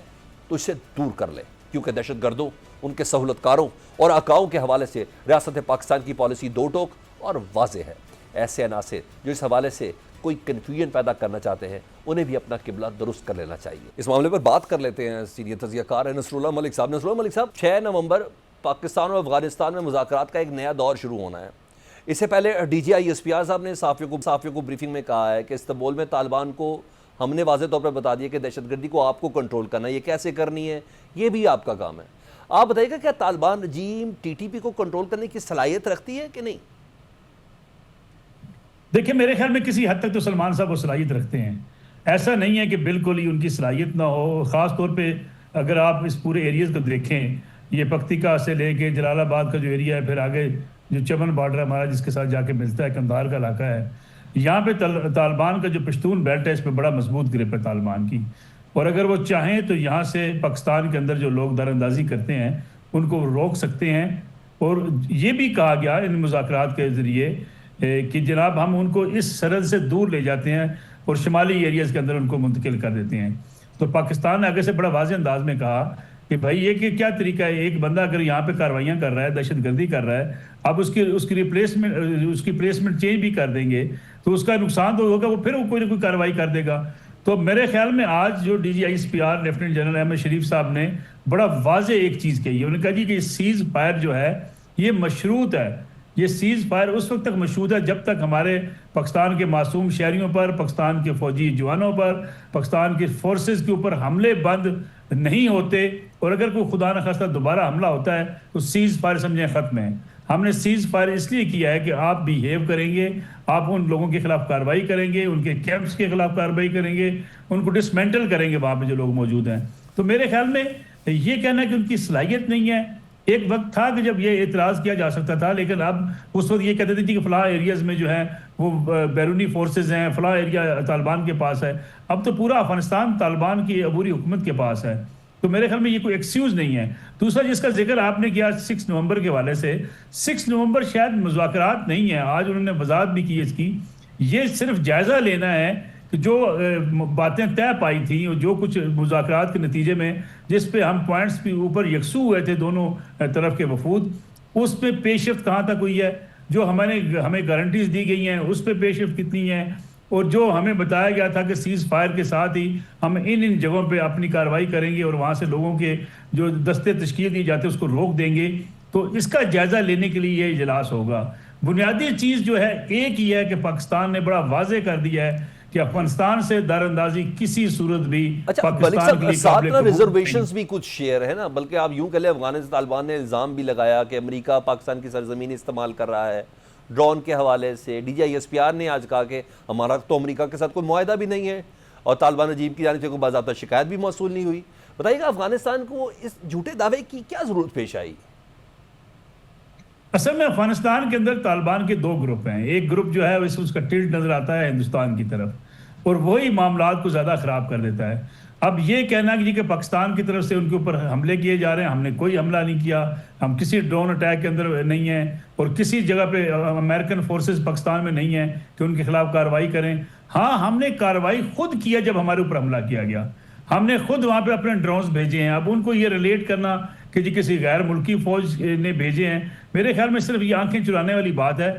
[SPEAKER 1] तो इसे दूर कर ले, क्योंकि दहशतगर्दों, उनके सहूलतकारों और आकाओं के हवाले से रियासत पाकिस्तान की पॉलिसी दो टोक और वाज़ेह है। ऐसे अनासिर जो इस हवाले से कोई कन्फ्यूजन पैदा करना चाहते हैं उन्हें भी अपना किबला दुरुस्त कर लेना चाहिए। इस मामले पर बात कर लेते हैं सीनियर तज़कियाकार नसरुल्लाह मलिक साहब। नसरुल्लाह मलिक साहब, 6 नवंबर पाकिस्तान और अफगानिस्तान में मुज़ाकरात का एक नया दौर शुरू होना है। इससे पहले DGI SPR साहब ने साफ़ियों को ब्रीफिंग में कहा है कि इस्तांबुल में तालिबान को हमने वाज़े तौर पर बता दिया कि दहशतगर्दी को आपको कंट्रोल करना है, ये कैसे करनी है ये भी आपका काम है। आप बताइएगा, क्या तालिबान रजीम TTP को कंट्रोल करने की सलाहियत रखती है कि नहीं?
[SPEAKER 4] देखिए, मेरे ख्याल में किसी हद तक तो सलमान साहब वो सलाहियत रखते हैं। ऐसा नहीं है कि बिल्कुल ही उनकी सलाहियत ना हो। ख़ास तौर पे अगर आप इस पूरे एरियाज़ को देखें, ये पख्तिका से लेके जलालाबाद का जो एरिया है, फिर आगे जो चमन बॉर्डर हमारा जिसके साथ जाके मिलता है, कंधार का इलाका है, यहाँ पे तालिबान का जो पश्तून बेल्ट है, इस पर बड़ा मजबूत ग्रिप है तालिबान की। और अगर वो चाहें तो यहाँ से पाकिस्तान के अंदर जो लोग दरअंदाजी करते हैं उनको रोक सकते हैं। और ये भी कहा गया इन मुज़ाकरात के ज़रिए कि जनाब हम उनको इस सरहद से दूर ले जाते हैं और शुमाली एरियाज़ के अंदर उनको मुंतकिल कर देते हैं। तो पाकिस्तान ने आगे से बड़ा वाज़ेह अंदाज में कहा कि भाई ये कि क्या तरीका है, एक बंदा अगर यहाँ पे कार्रवाइयाँ कर रहा है, दहशतगर्दी कर रहा है, अब उसकी प्लेसमेंट चेंज भी कर देंगे तो उसका नुकसान तो होगा, वो फिर वो कोई ना कोई कार्रवाई कर देगा। तो मेरे ख्याल में आज जो DGI SPR lieutenant general Ahmed Sharif साहब ने बड़ा वाज़ेह एक चीज़ कही है। उन्होंने कहा जी कि सीज़ फायर जो है ये मशरूत है। ये सीज़ फायर उस वक्त तक मशरूत है जब तक हमारे पाकिस्तान के मासूम शहरियों पर, पाकिस्तान के फौजी जवानों पर, पाकिस्तान के फोर्सेस के ऊपर हमले बंद नहीं होते। और अगर कोई खुदा न खास्ता दोबारा हमला होता है तो सीज़ फायर समझें ख़त्म है। हमने सीज़ फायर इसलिए किया है कि आप बिहेव करेंगे, आप उन लोगों के खिलाफ कार्रवाई करेंगे, उनके कैंप्स के खिलाफ कार्रवाई करेंगे, उनको डिसमेंटल करेंगे वहाँ पे जो लोग मौजूद हैं। तो मेरे ख्याल में ये कहना है कि उनकी सलाहियत नहीं है। एक वक्त था कि जब ये एतराज़ किया जा सकता था, लेकिन अब उस वक्त ये कहते थे कि फ़लाँ एरियाज़ में जो है वो बैरूनी फोर्सेज हैं, फ़लाँ एरिया तालिबान के पास है। अब तो पूरा अफगानिस्तान तालिबान की अबूरी हुकूमत के पास है। तो मेरे ख्याल में ये कोई एक्सक्यूज़ नहीं है। दूसरा जिसका जिक्र आपने किया 6 नवंबर के हवाले से, 6 नवंबर शायद मुज़ाकरात नहीं है, आज उन्होंने वजाहत भी की इसकी। ये सिर्फ जायज़ा लेना है कि जो बातें तय पाई थी और जो कुछ मुज़ाकरात के नतीजे में जिस पे हम पॉइंट्स के ऊपर यकसू हुए थे दोनों तरफ के वफूद, उस पर पेशरफ्त कहाँ तक हुई है, जो हमें गारंटीज दी गई हैं उस पर पेशरफ्त कितनी है, और जो हमें बताया गया था कि सीज़ फायर के साथ ही हम इन जगहों पे अपनी कार्रवाई करेंगे और वहाँ से लोगों के जो दस्ते तश्कील दी जाते हैं उसको रोक देंगे। तो इसका जायज़ा लेने के लिए ये इजलास होगा। बुनियादी चीज़ जो है एक ही है कि पाकिस्तान ने बड़ा वाज़ेह कर दिया है कि अफगानिस्तान से दारंदाजी किसी सूरत भी
[SPEAKER 1] पाकिस्तान के लिए साथ ना रिजर्वेशंस भी कुछ शेयर है ना, बल्कि आप यूं कह लें अफगानिस्तान तालिबान ने इल्ज़ाम भी लगाया कि अमेरिका पाकिस्तान की सरजमीन इस्तेमाल कर रहा है ड्रोन के हवाले से। DGI SPR ने आज कहा कि हमारा तो अमेरिका के साथ कोई मुआहदा भी नहीं है और तालिबान रजीम की जानिब से कोई बाज़ाब्ता शिकायत भी मौसूल नहीं हुई। बताइएगा अफगानिस्तान को इस झूठे दावे की क्या ज़रूरत पेश आई?
[SPEAKER 4] असल में अफगानिस्तान के अंदर तालिबान के 2 ग्रुप हैं। एक ग्रुप जो है उसका टिल्ट नजर आता है हिंदुस्तान की तरफ और वही मामलात को ज़्यादा ख़राब कर देता है। अब ये कहना कि पाकिस्तान की तरफ से उनके ऊपर हमले किए जा रहे हैं, हमने कोई हमला नहीं किया, हम किसी ड्रोन अटैक के अंदर नहीं हैं और किसी जगह पे अमेरिकन फोर्सेस पाकिस्तान में नहीं हैं कि उनके खिलाफ कार्रवाई करें। हाँ, हमने कार्रवाई खुद किया जब हमारे ऊपर हमला किया गया, हमने खुद वहाँ पे अपने ड्रोन्स भेजे हैं। अब उनको ये रिलेट करना कि जी किसी गैर मुल्की फौज ने भेजे हैं, मेरे ख्याल में सिर्फ ये आंखें चुराने वाली बात है।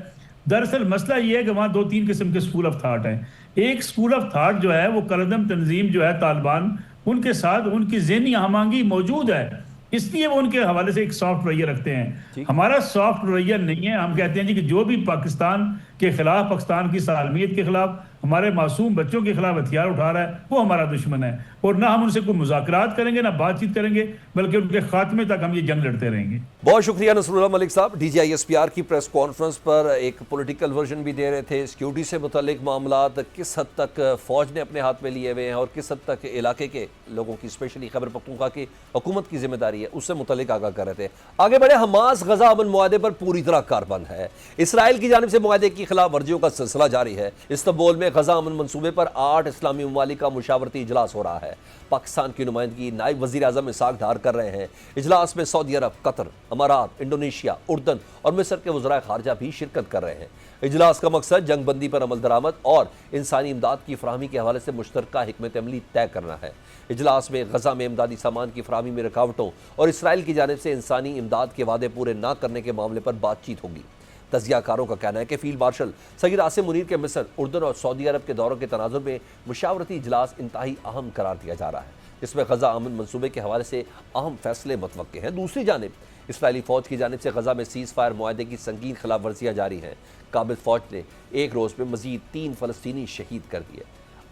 [SPEAKER 4] दरअसल मसला ये है कि वहाँ 2-3 किस्म के स्कूल ऑफ थाट हैं। एक स्कूल ऑफ थाट जो है वो कलदम तंजीम जो है तालिबान, उनके साथ उनकी ज़हनी हमांगी मौजूद है, इसलिए वो उनके हवाले से एक सॉफ्ट रवैया रखते हैं। हमारा सॉफ्ट रवैया नहीं है। हम कहते हैं जी कि जो भी पाकिस्तान के खिलाफ, पाकिस्तान की सालमियत के खिलाफ, हमारे मासूम बच्चों के खिलाफ हथियार उठा रहा है वो हमारा दुश्मन है और ना हम उनसे कोई मुज़ाकरात करेंगे ना बातचीत करेंगे, बल्कि उनके खात्मे तक हम ये जंग लड़ते रहेंगे।
[SPEAKER 1] बहुत शुक्रिया नसरुल्लाह मलिक साहब। DGI SPR की प्रेस कॉन्फ्रेंस पर एक पॉलिटिकल वर्जन भी दे रहे थे। सिक्योरिटी से मुतल्लिक मामलात किस हद तक फ़ौज ने अपने हाथ में लिए हुए हैं और किस हद तक इलाके के लोगों की, स्पेशली खैबर पख्तूनख्वा की हुकूमत की जिम्मेदारी है, उससे मुतल्लिक आगाह कर रहे थे। आगे बढ़े, हमास गजा अमन मुआहदे पर पूरी तरह कारबंद है। इसराइल की जानिब से मुआहदे की खिलाफ वर्जियों का सिलसिला जारी है। इस्तांबुल में गजा अमन मंसूबे पर 8 इस्लामी ममालिक का मुशावरती इजलास हो रहा है। पाकिस्तान की नुमाइंदगी नायब वज़ीर आज़म इसहाक डार कर रहे हैं। इजलास में सऊदी अरब, कतर, अमारात, इंडोनेशिया, उर्दन और मिस्र के वज़राए ख़ारजा भी शिरकत कर रहे हैं। इजलास का मकसद जंग बंदी पर अमल दरामद और इंसानी इमदाद की फराहमी के हवाले से मुश्तरका हिकमत अमली तय करना है। इजलास में गजा में इमदादी सामान की फराहमी में रुकावटों और इसराइल की जानिब से इंसानी इमदाद के वादे पूरे न करने के मामले पर बातचीत होगी। तजियाकारों का कहना है कि फील्ड मार्शल सईद आसिम मुनीर के मिस्र, उर्दन और सऊदी अरब के दौरों के तनाजुर में मुशावरती इजलास इंतहाई अहम करार दिया जा रहा है, जिसमें गजा अमन मनसूबे के हवाले से अहम फैसले मुतवक्के हैं। दूसरी जानिब इसराइली फौज की जानिब से गजा में सीज़ फायर मुआहदे की संगीन खिलाफ वर्जियाँ जारी हैं। काबिल फौज ने एक रोज़ में मजीद 3 फ़लस्तीनी शहीद कर दिए।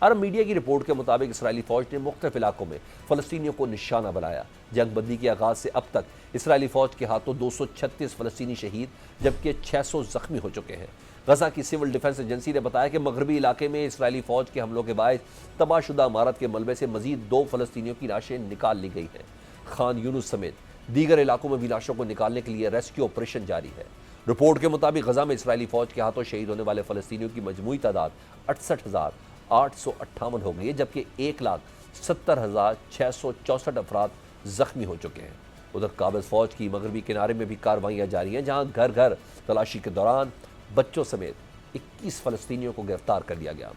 [SPEAKER 1] अरब मीडिया की रिपोर्ट के मुताबिक इसराइली फौज ने मुख्तलिफ इलाकों में फ़लस्तीनियों को निशाना बनाया। जंग बंदी के आगाज़ से अब तक इसराइली फौज के हाथों 236 फ़लस्तीनी शहीद जबकि 600 जख्मी हो चुके हैं। गजा की सिविल डिफेंस एजेंसी ने बताया कि मगरबी इलाके में इसराइली फौज के हमलों के बायस तबाहशुदा इमारत के मलबे से मजीद 2 फ़लस्तीनियों की लाशें निकाल ली गई हैं। खान यूनुस समेत दीगर इलाकों में भी लाशों को निकालने के लिए रेस्क्यू ऑपरेशन जारी है। रिपोर्ट के मुताबिक गजा में इसराइली फौज के हाथों शहीद होने वाले फ़लस्तीनियों की मजमूई तादाद 68,858 हो गई है, जबकि 1,70,664 अफराद जख्मी हो चुके हैं। उधर काबिल फौज की मगरबी किनारे में भी कार्रवाइयाँ जारी हैं, जहाँ घर घर तलाशी के दौरान बच्चों समेत 21 फ़लस्तीनियों को गिरफ्तार कर लिया गया।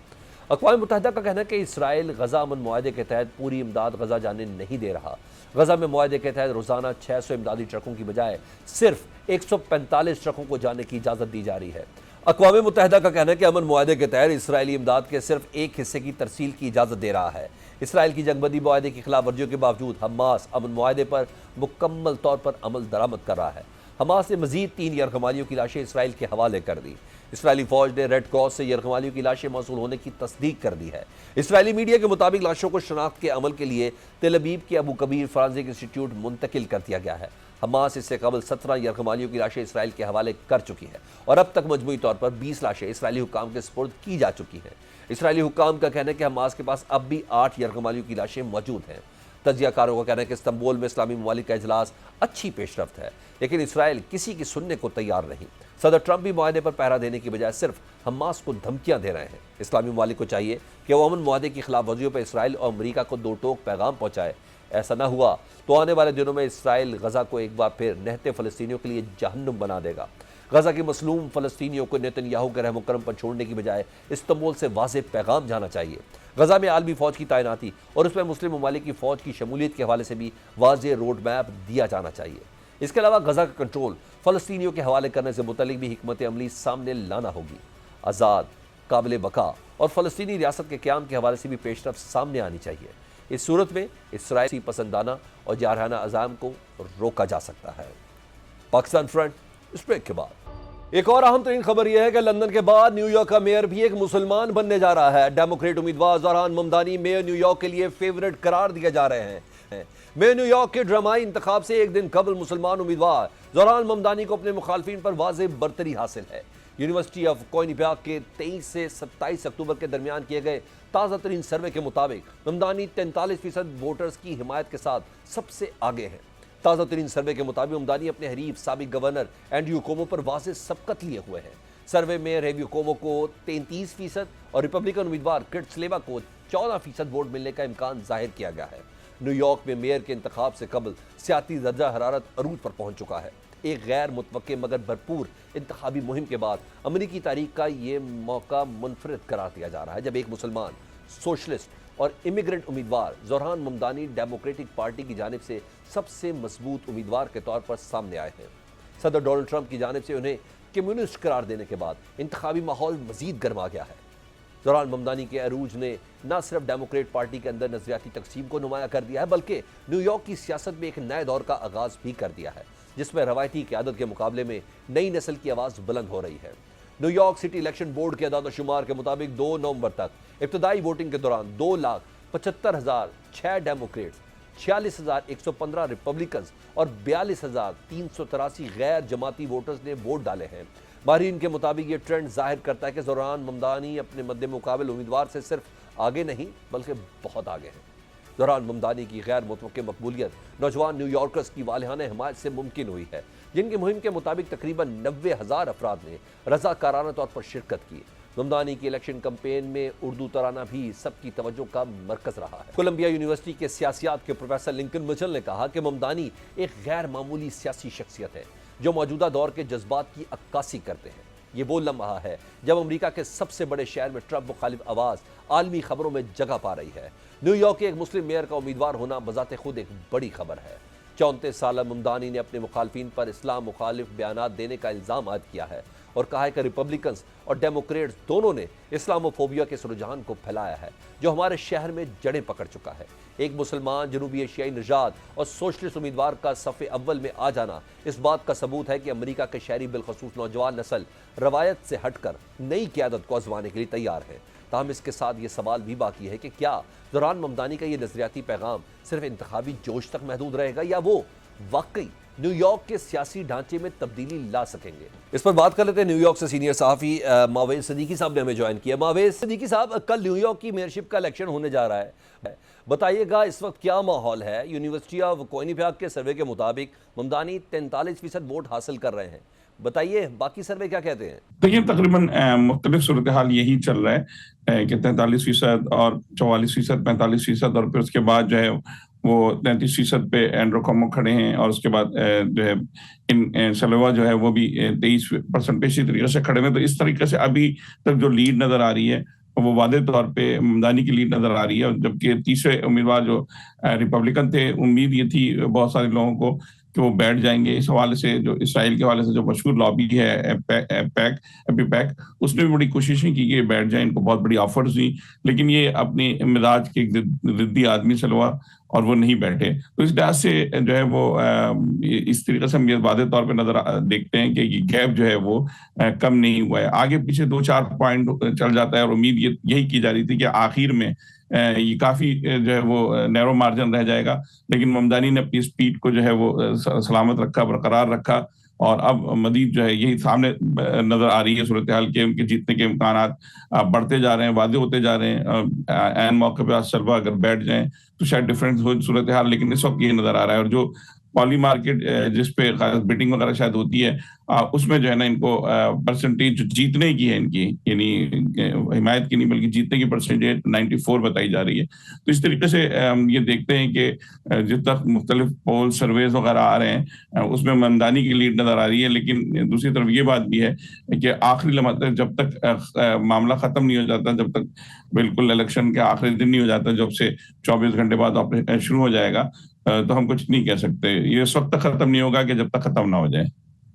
[SPEAKER 1] अक़वाम मुत्तहिदा का कहना है कि इसराइल गजा अमन मुआहदे के तहत पूरी इमदाद गजा जाने नहीं दे रहा। गजा में मुआहदे के तहत रोज़ाना 600 इमदादी ट्रकों की बजाय सिर्फ 145 ट्रकों को जाने की इजाज़त दी जा रही है। अक़वाम मुत्तहिदा का कहना है कि अमन मुआहदे के तहत इसराइली इमदाद के सिर्फ एक हिस्से की तरसील की इजाज़त दे रहा है। इसराइल की जंगबंदी मुआहदे की खिलाफ वर्जियों के बावजूद हमास अमन मुआहदे पर मुकम्मल तौर पर अमल दरामद कर रहा है। हमास ने मजीद 3 यरगमालियों की लाशें इसराइल के हवाले कर दी। इसराइली फौज ने रेड क्रॉस से यरगमालियों की लाशें मौसूल होने की तस्दीक कर दी है। इसराइली मीडिया के मुताबिक लाशों को शनाख्त के अमल के लिए तेल अवीव के अबू कबीर फॉरेंसिक इंस्टीट्यूट मुंतकिल कर दिया गया है। हमास इससे कबल 17 यरगमालियों की लाशें इसराइल के हवाले कर चुकी है और अब तक मजमूई तौर पर 20 लाशें इसराइली हुक्काम के सुपुर्द की जा चुकी हैं। इसराइली हुक्काम का कहना है कि हमास के पास अब भी 8 यरगमालियों की लाशें मौजूद हैं। तजियाकारों का कहना है कि इस्तांबुल में इस्लामी ममालिक का इजलास अच्छी पेशरफ्त है, लेकिन इसराइल किसी की सुनने को तैयार नहीं। सदर ट्रंप भी मुआहदे पर पहरा देने की बजाय सिर्फ हमास को धमकियां दे रहे हैं। इस्लामी ममालिक को चाहिए कि वो अमन मुआहदे की खिलाफ वर्जियों पर इसराइल और अमरीका को दो टोक पैगाम पहुंचाए। ऐसा न हुआ तो आने वाले दिनों में इसराइल गजा को एक बार फिर नहते फ़लस्तीनियों के लिए जहन्नुम बना देगा। गजा के मसलूम फ़लस्तीनियों को नेतन्याहू के रहम करम पर छोड़ने की बजाय इस्तांबुल से वाज़ेह पैगाम जाना चाहिए। गजा में आलमी फ़ौज की तैनाती और उसमें मुस्लिम ममालिक की फ़ौज की शमूलियत के हवाले से भी वाज़ेह रोड मैप दिया जाना चाहिए। इसके अलावा गजा का कंट्रोल फ़लस्तीनियों के हवाले करने से मुतल्लिक भी हिकमत अमली सामने लाना होगी। आज़ाद, काबिल बका और फ़लस्तीनी रियासत के क़याम के हवाले से भी पेशरफ सामने आनी चाहिए। इस सूरत में इसराइली पसंदाना और जारहाना अज़ाम को रोका जा सकता है। पाकिस्तान फ्रंट इस ब्रेक के बाद एक और अहम तरीन खबर यह है कि लंदन के बाद न्यूयॉर्क का मेयर भी एक मुसलमान बनने जा रहा है। डेमोक्रेट उम्मीदवार ज़ोहरान ममदानी मेयर न्यूयॉर्क के लिए फेवरेट करार दिए जा रहे हैं। मेयर न्यूयॉर्क के ड्रामाई इंतखाब से एक दिन कबल मुसलमान उम्मीदवार ज़ोहरान ममदानी को अपने मुखालफिन पर वाज़ेह बरतरी हासिल है। यूनिवर्सिटी ऑफ कोइनिबेक के 23 से 27 अक्टूबर के दरमियान किए गए ताज़ा तरीन सर्वे के मुताबिक ममदानी 43% वोटर्स की हिमायत के साथ सबसे आगे हैं। ताज़ा तरीन सर्वे के मुताबिक ममदानी अपने हरीफ साबिक गवर्नर एंड्रयू कुओमो पर वाज़ेह सबकत लिए हुए हैं। सर्वे में एंड्रयू कुओमो को 33% और रिपब्लिकन उम्मीदवार किट स्लेवा को 14% वोट मिलने का इम्कान जाहिर किया गया है। न्यूयॉर्क में मेयर के इंतखाब से कबल सियासी दर्जा हरारत अरूज पर पहुंच चुका है। एक गैर मुतवक्के मगर भरपूर इंतखाबी मुहिम के बाद अमरीकी तारीख का ये मौका मुनफरिद करार दिया जा रहा है, जब एक मुसलमान, सोशलिस्ट और इमिग्रेंट उम्मीदवार ज़ोहरान ममदानी डेमोक्रेटिक पार्टी की जानिब से सबसे मजबूत उम्मीदवार के तौर पर सामने आए हैं। सदर डोनाल्ड ट्रंप की जानिब से उन्हें कम्युनिस्ट करार देने के बाद इंतखाबी माहौल मजीद गर्मा गया है। ज़ोहरान ममदानी के अरूज ने न सिर्फ डेमोक्रेट पार्टी के अंदर नजरियाती तकसीम को नुमाया कर दिया है, बल्कि न्यूयॉर्क की सियासत में एक नए दौर का आगाज भी कर दिया है, जिसमें रवायती क़यादत के मुकाबले में नई नस्ल की आवाज़ बुलंद हो रही है। न्यूयॉर्क सिटी इलेक्शन बोर्ड के अदाद-ओ-शुमार के मुताबिक 2 नवंबर तक इब्तदाई वोटिंग के दौरान 2,75,006 डेमोक्रेट्स, 46,115 रिपब्लिकन्स और 42,383 गैर जमाती वोटर्स ने वोट डाले हैं। माहिरीन के मुताबिक ये ट्रेंड जाहिर करता है कि ज़ोहरान ममदानी अपने मद्दे मुकाबल उम्मीदवार से सिर्फ आगे नहीं बल्कि बहुत आगे हैं। ज़ोहरान ममदानी की गैर मुतवक्के मकबूलियत नौजवान न्यूयॉर्कर्स की वालिहाना हिमायत से मुमकिन हुई है, जिनकी मुहिम के मुताबिक तकरीबन 90,000 अफराद ने रज़ाकाराना तौर पर शिरकत की। ममदानी की इलेक्शन कैंपेन में उर्दू तराना भी सबकी तवज्जो का मरकज रहा है। कोलंबिया यूनिवर्सिटी के सियासियात के प्रोफेसर लिंकन मिचेल ने कहा कि ममदानी एक गैर मामूली सियासी शख्सियत है जो मौजूदा दौर के जज्बात की अक्कासी करते हैं। ये वो लम्हा है जब अमेरिका के सबसे बड़े शहर में ट्रंप मुखालिफ आवाज़ आलमी खबरों में जगह पा रही है। न्यूयॉर्क के एक मुस्लिम मेयर का उम्मीदवार होना बजाते खुद एक बड़ी खबर है। 34 साल ममदानी ने अपने मुखालफिन पर इस्लाम मुखालिफ बयानात देने का इल्ज़ाम आयद किया है और कहा है कि रिपब्लिकन्स और डेमोक्रेट्स दोनों ने इस्लामोफोबिया के इस रुझान को फैलाया है जो हमारे शहर में जड़ें पकड़ चुका है। एक मुसलमान जनूबी एशियाई निजात और सोशलिस्ट उम्मीदवार का सफ़े अव्वल में आ जाना इस बात का सबूत है कि अमेरिका के शहरी बिलखसूस नौजवान नस्ल रवायत से हटकर नई क़यादत को आजमाने के लिए तैयार है। ताहम इसके साथ ये सवाल भी बाकी है कि क्या ज़ोहरान ममदानी का ये नजरियाती पैगाम सिर्फ इंतखाबी जोश तक महदूद रहेगा या वो वाकई न्यूयॉर्क के सियासी ढांचे में तब्दीली ला सकेंगे। इस पर बात कर लेते हैं न्यूयॉर्क से सीनियर सहाफ़ी मावेज सिद्दीकी साहब ने हमें ज्वाइन किया। मावेज सिद्दीकी साहब, कल न्यूयॉर्क की मेयरशिप का इलेक्शन होने जा रहा है, बताइएगा इस वक्त क्या माहौल है? यूनिवर्सिटी ऑफ क्विनिपियाक के सर्वे के मुताबिक ममदानी 43% वोट हासिल कर रहे हैं, बताइए बाकी सर्वे क्या कहते हैं?
[SPEAKER 5] देखिए, तकरीबन मुख्तलिफ सूरत हाल यही चल रहा है कि 43% और 44%, 45%, और फिर उसके बाद जो है वो 33% पे एंड्रू कुओमो खड़े हैं, और उसके बाद जो है इन सलोवा जो है वो भी 23% पे इसी तरीके से खड़े हैं। तो इस तरीके से अभी तक जो लीड नजर आ रही है वो वादे तौर पे ममदानी की लीड नजर आ रही है। जबकि तीसरे उम्मीदवार जो रिपब्लिकन थे, उम्मीद ये थी बहुत सारे लोगों को कि वो बैठ जाएंगे। इस हवाले से जो इसराइल के हवाले से जो मशहूर लॉबी है पैक, उसने भी बड़ी कोशिशें की कि बैठ जाए, इनको बहुत बड़ी ऑफर्स हुई, लेकिन ये अपनी मिजाज के जिद्दी आदमी सलवा और वो नहीं बैठे। तो इस लिहाज से जो है वो इस तरीके से हम ये वादे तौर पे देखते हैं कि ये गैप जो है वो कम नहीं हुआ है। आगे पीछे 2-4 पॉइंट चल जाता है और उम्मीद यही की जा रही थी कि आखिर में ये काफी जो है वो नैरो मार्जिन रह जाएगा, लेकिन ममदानी ने अपनी स्पीड को जो है वो सलामत रखा, बरकरार रखा, और अब मजीद जो है यही सामने नजर आ रही है सूरत हाल के उनके जीतने के इम्कानात बढ़ते जा रहे हैं, वादे होते जा रहे हैं। एन मौके पे सलवा अगर बैठ जाएं तो शायद डिफरेंस हो सूरत हाल, लेकिन इस वक्त ये नजर आ रहा है। और जो पॉली मार्केट जिसपे बिटिंग वगैरह शायद होती है, उसमें जो है ना इनको परसेंटेज जीतने की है इनकी, यानी हिमायत की नहीं बल्कि जीतने की परसेंटेज 94 बताई जा रही है। तो इस तरीके से हम ये देखते हैं कि जिस तक मुख्तलिफ पोल सर्वेज वगैरह आ रहे हैं उसमें ममदानी की लीड नजर आ रही है। लेकिन दूसरी तरफ ये बात भी है कि आखिरी लम्हा तक जब तक मामला खत्म नहीं हो जाता, जब तक बिल्कुल इलेक्शन के आखिरी दिन नहीं हो जाता, जब से 24 घंटे बाद ऑपरेशन शुरू हो जाएगा, तो हम कुछ नहीं कह सकते। ये उस वक्त तक खत्म नहीं होगा कि जब तक खत्म ना हो जाए।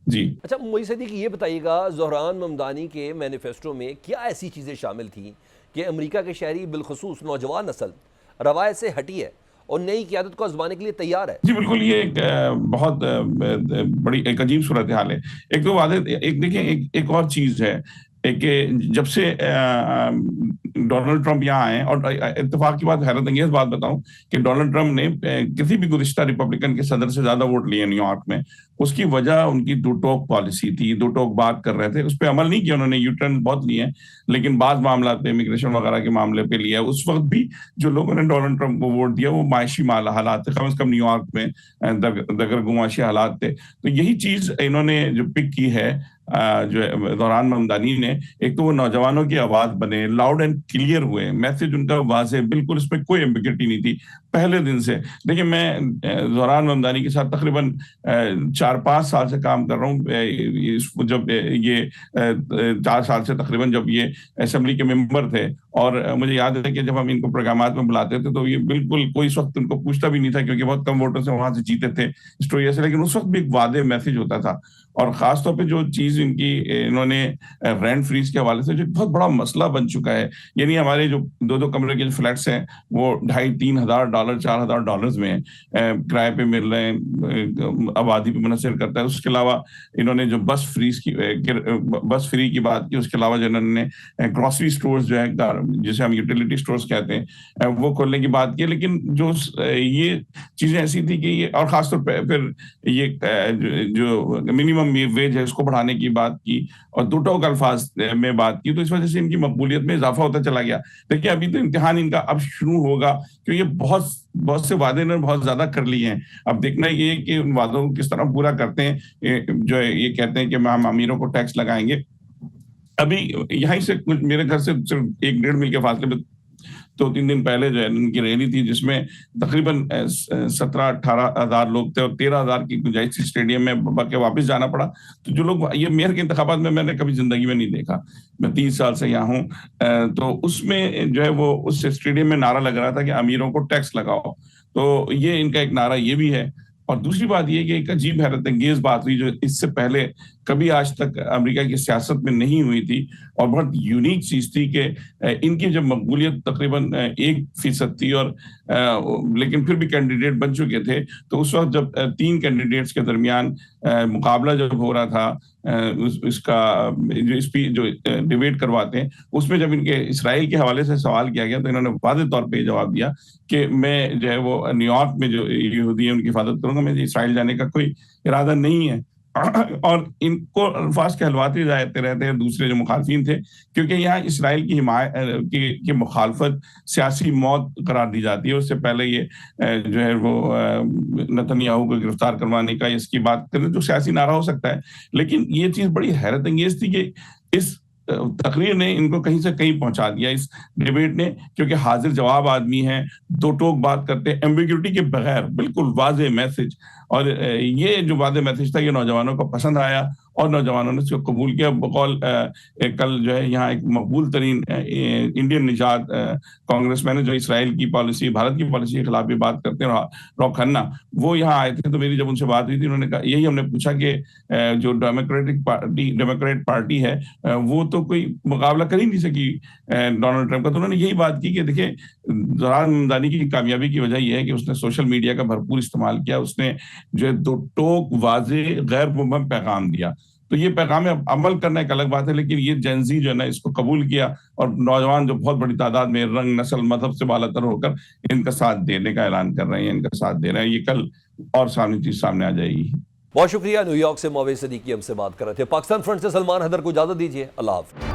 [SPEAKER 5] जी
[SPEAKER 1] अच्छा, मोई सिद्दीकी ये बताइएगा, ज़ोहरान ममदानी के मैनिफेस्टो में क्या ऐसी चीज़ें शामिल थी कि अमेरिका के शहरी बिलखसूस नौजवान नस्ल रवायत से हटी है और नई क़यादत को आजमाने के लिए तैयार है?
[SPEAKER 5] जी बिल्कुल, ये एक बहुत बड़ी एक अजीब सूरत हाल है। एक तो वादे, एक देखिए एक और चीज है कि जब से डोनाल्ड ट्रंप यहाँ आए, और इत्तेफाक की बात, हैरत अंगेज बात बताऊं कि डोनाल्ड ट्रंप ने किसी भी गुज़िश्ता रिपब्लिकन के सदर से ज्यादा वोट लिए न्यूयॉर्क में। उसकी वजह उनकी दो टोक पॉलिसी थी, दो टोक बात कर रहे थे, उस पर अमल नहीं किया उन्होंने। यूटर्न बहुत लिए, लेकिन बाज मामला पे, इमिग्रेशन वगैरह के मामले पे लिया। उस वक्त भी जो लोगों ने डोनाल्ड ट्रंप को वोट दिया वो माशी हालात थे, कम से कम न्यूयॉर्क में दगरगुमाशी हालात थे। तो यही चीज इन्होंने जो पिक की है जो ज़ोहरान ममदानी ने, एक तो वो नौजवानों की आवाज बने, लाउड एंड क्लियर हुए, मैसेज उनका वाज़ेह, बिल्कुल इसमें कोई एम्बिग्यूटी नहीं थी पहले दिन से। देखिए, मैं ज़ोहरान ममदानी के साथ तकरीबन 4-5 साल से काम कर रहा हूँ। जब ये 4 साल से तकरीबन जब ये असेंबली के मेंबर थे, और मुझे याद है कि जब हम इनको प्रोग्रामात में बुलाते थे तो ये बिल्कुल कोई इस वक्त उनको पूछता भी नहीं था, क्योंकि बहुत कम वोटों से वहां से जीते थे स्टोरी से। लेकिन उस वक्त भी एक वादे मैसेज होता था। और खासतौर पे जो चीज इनकी इन्होंने रेंट फ्रीज के हवाले से, जो बहुत बड़ा मसला बन चुका है, यानी हमारे जो 2-2 कमरे के फ्लैट्स हैं वो $2,500-3,000 $4,000 में किराए पे मिल रहे हैं, आबादी पे मुनहसर करता है। उसके अलावा इन्होंने जो बस फ्री की बात की, उसके अलावा जो इन्होंने ग्रोसरी स्टोर्स जो है, जिसे हम यूटिलिटी स्टोर्स कहते हैं, वो खोलने की बात की। लेकिन जो ये चीजें ऐसी थी कि ये, और खासतौर पर फिर ये जो मिनिमम वेज है उसको बढ़ाने की बात की, और 2 टोक अल्फाज में बात की। तो इस वजह से इनकी मकबूलियत में इजाफा होता चला गया। देखिए, अभी तो इम्तिहान इनका अब शुरू होगा, क्योंकि ये बहुत से वादे इन्होंने बहुत ज्यादा कर लिए हैं। अब देखना ये है कि उन वादों को किस तरह पूरा करते हैं। जो है ये कहते हैं कि हम अमीरों को टैक्स लगाएंगे। अभी यहीं से कुछ, मेरे घर से सिर्फ 1-1.5 मील के फासले पे 2-3 दिन पहले जो है उनकी रैली थी, जिसमें तकरीबन 17-18 हजार लोग थे, और 13 हजार की गुंजाइश थी स्टेडियम में, बाकी वापस जाना पड़ा। तो जो लोग, ये मेयर के इंतखाबात में मैंने कभी जिंदगी में नहीं देखा, मैं 30 साल से यहाँ हूँ, तो उसमें जो है वो उस स्टेडियम में नारा लग रहा था कि अमीरों को टैक्स लगाओ। तो ये इनका एक नारा ये भी है। और दूसरी बात ये कि एक अजीब हैरत अंगेज बात हुई जो इससे पहले कभी आज तक अमेरिका की सियासत में नहीं हुई थी और बहुत यूनिक चीज थी कि इनकी जब मकबूलियत तकरीबन 1% थी और लेकिन फिर भी कैंडिडेट बन चुके थे, तो उस वक्त जब 3 कैंडिडेट्स के दरमियान मुकाबला जब हो रहा था, इसका जो डिबेट करवाते हैं, उसमें जब इनके इसराइल के हवाले से सवाल किया गया तो इन्होंने वादे तौर पे जवाब दिया कि मैं जो है वो न्यूयॉर्क में जो यहूदी है उनकी हिफाजत करूंगा, मैं इसराइल जाने का कोई इरादा नहीं है। और इनको अल्फाज कहलवाते जाते रहते हैं दूसरे जो मुखालफिन थे, क्योंकि यहाँ इसराइल की हिमायत की मुखालफत सियासी मौत करार दी जाती है। उससे पहले ये जो है वो नेतन्याहू को गिरफ्तार करवाने का इसकी बात करें जो सियासी नारा हो सकता है, लेकिन ये चीज बड़ी हैरत अंगेज थी कि इस तकरीर ने इनको कहीं से कहीं पहुंचा दिया, इस डिबेट ने, क्योंकि हाजिर जवाब आदमी है, दो टोक बात करते हैं, एम्बिग्यूटी के बगैर, बिल्कुल वाज़ेह मैसेज। और ये जो वाज़ेह मैसेज था ये नौजवानों को पसंद आया और नौजवानों ने इसको कबूल किया। बकौल कल जो है यहाँ एक मकबूल तरीन इंडियन निजात कांग्रेसमैन है जो इसराइल की पॉलिसी, भारत की पॉलिसी के खिलाफ भी बात करते हैं, रॉक खन्ना, वो यहाँ आए थे। तो मेरी जब उनसे बात हुई थी, उन्होंने कहा, यही हमने पूछा कि जो डेमोक्रेट पार्टी है वो तो कोई मुकाबला कर ही नहीं सकी डोनाल्ड ट्रंप का। तो उन्होंने यही बात की कि देखिए, ज़ोहरान ममदानी की कामयाबी की वजह यह है कि उसने सोशल मीडिया का भरपूर इस्तेमाल किया, उसने जो है दो टोक वाज़ेह गैर मुबहम पैगाम दिया। तो ये पैगाम अमल करना एक अलग बात है, लेकिन ये जेंजी जो है ना इसको कबूल किया और नौजवान जो बहुत बड़ी तादाद में रंग, नस्ल, मजहब से बालातर होकर इनका साथ देने का ऐलान कर रहे हैं, इनका साथ दे रहे हैं। ये कल और चीज सामने आ जाएगी।
[SPEAKER 1] बहुत शुक्रिया। न्यूयॉर्क से मोवेज सदीकी हमसे बात कर रहे थे। पाकिस्तान फ्रंट से सलमान हैदर को इजाजत दीजिए। अल्लाह हाफ़िज़।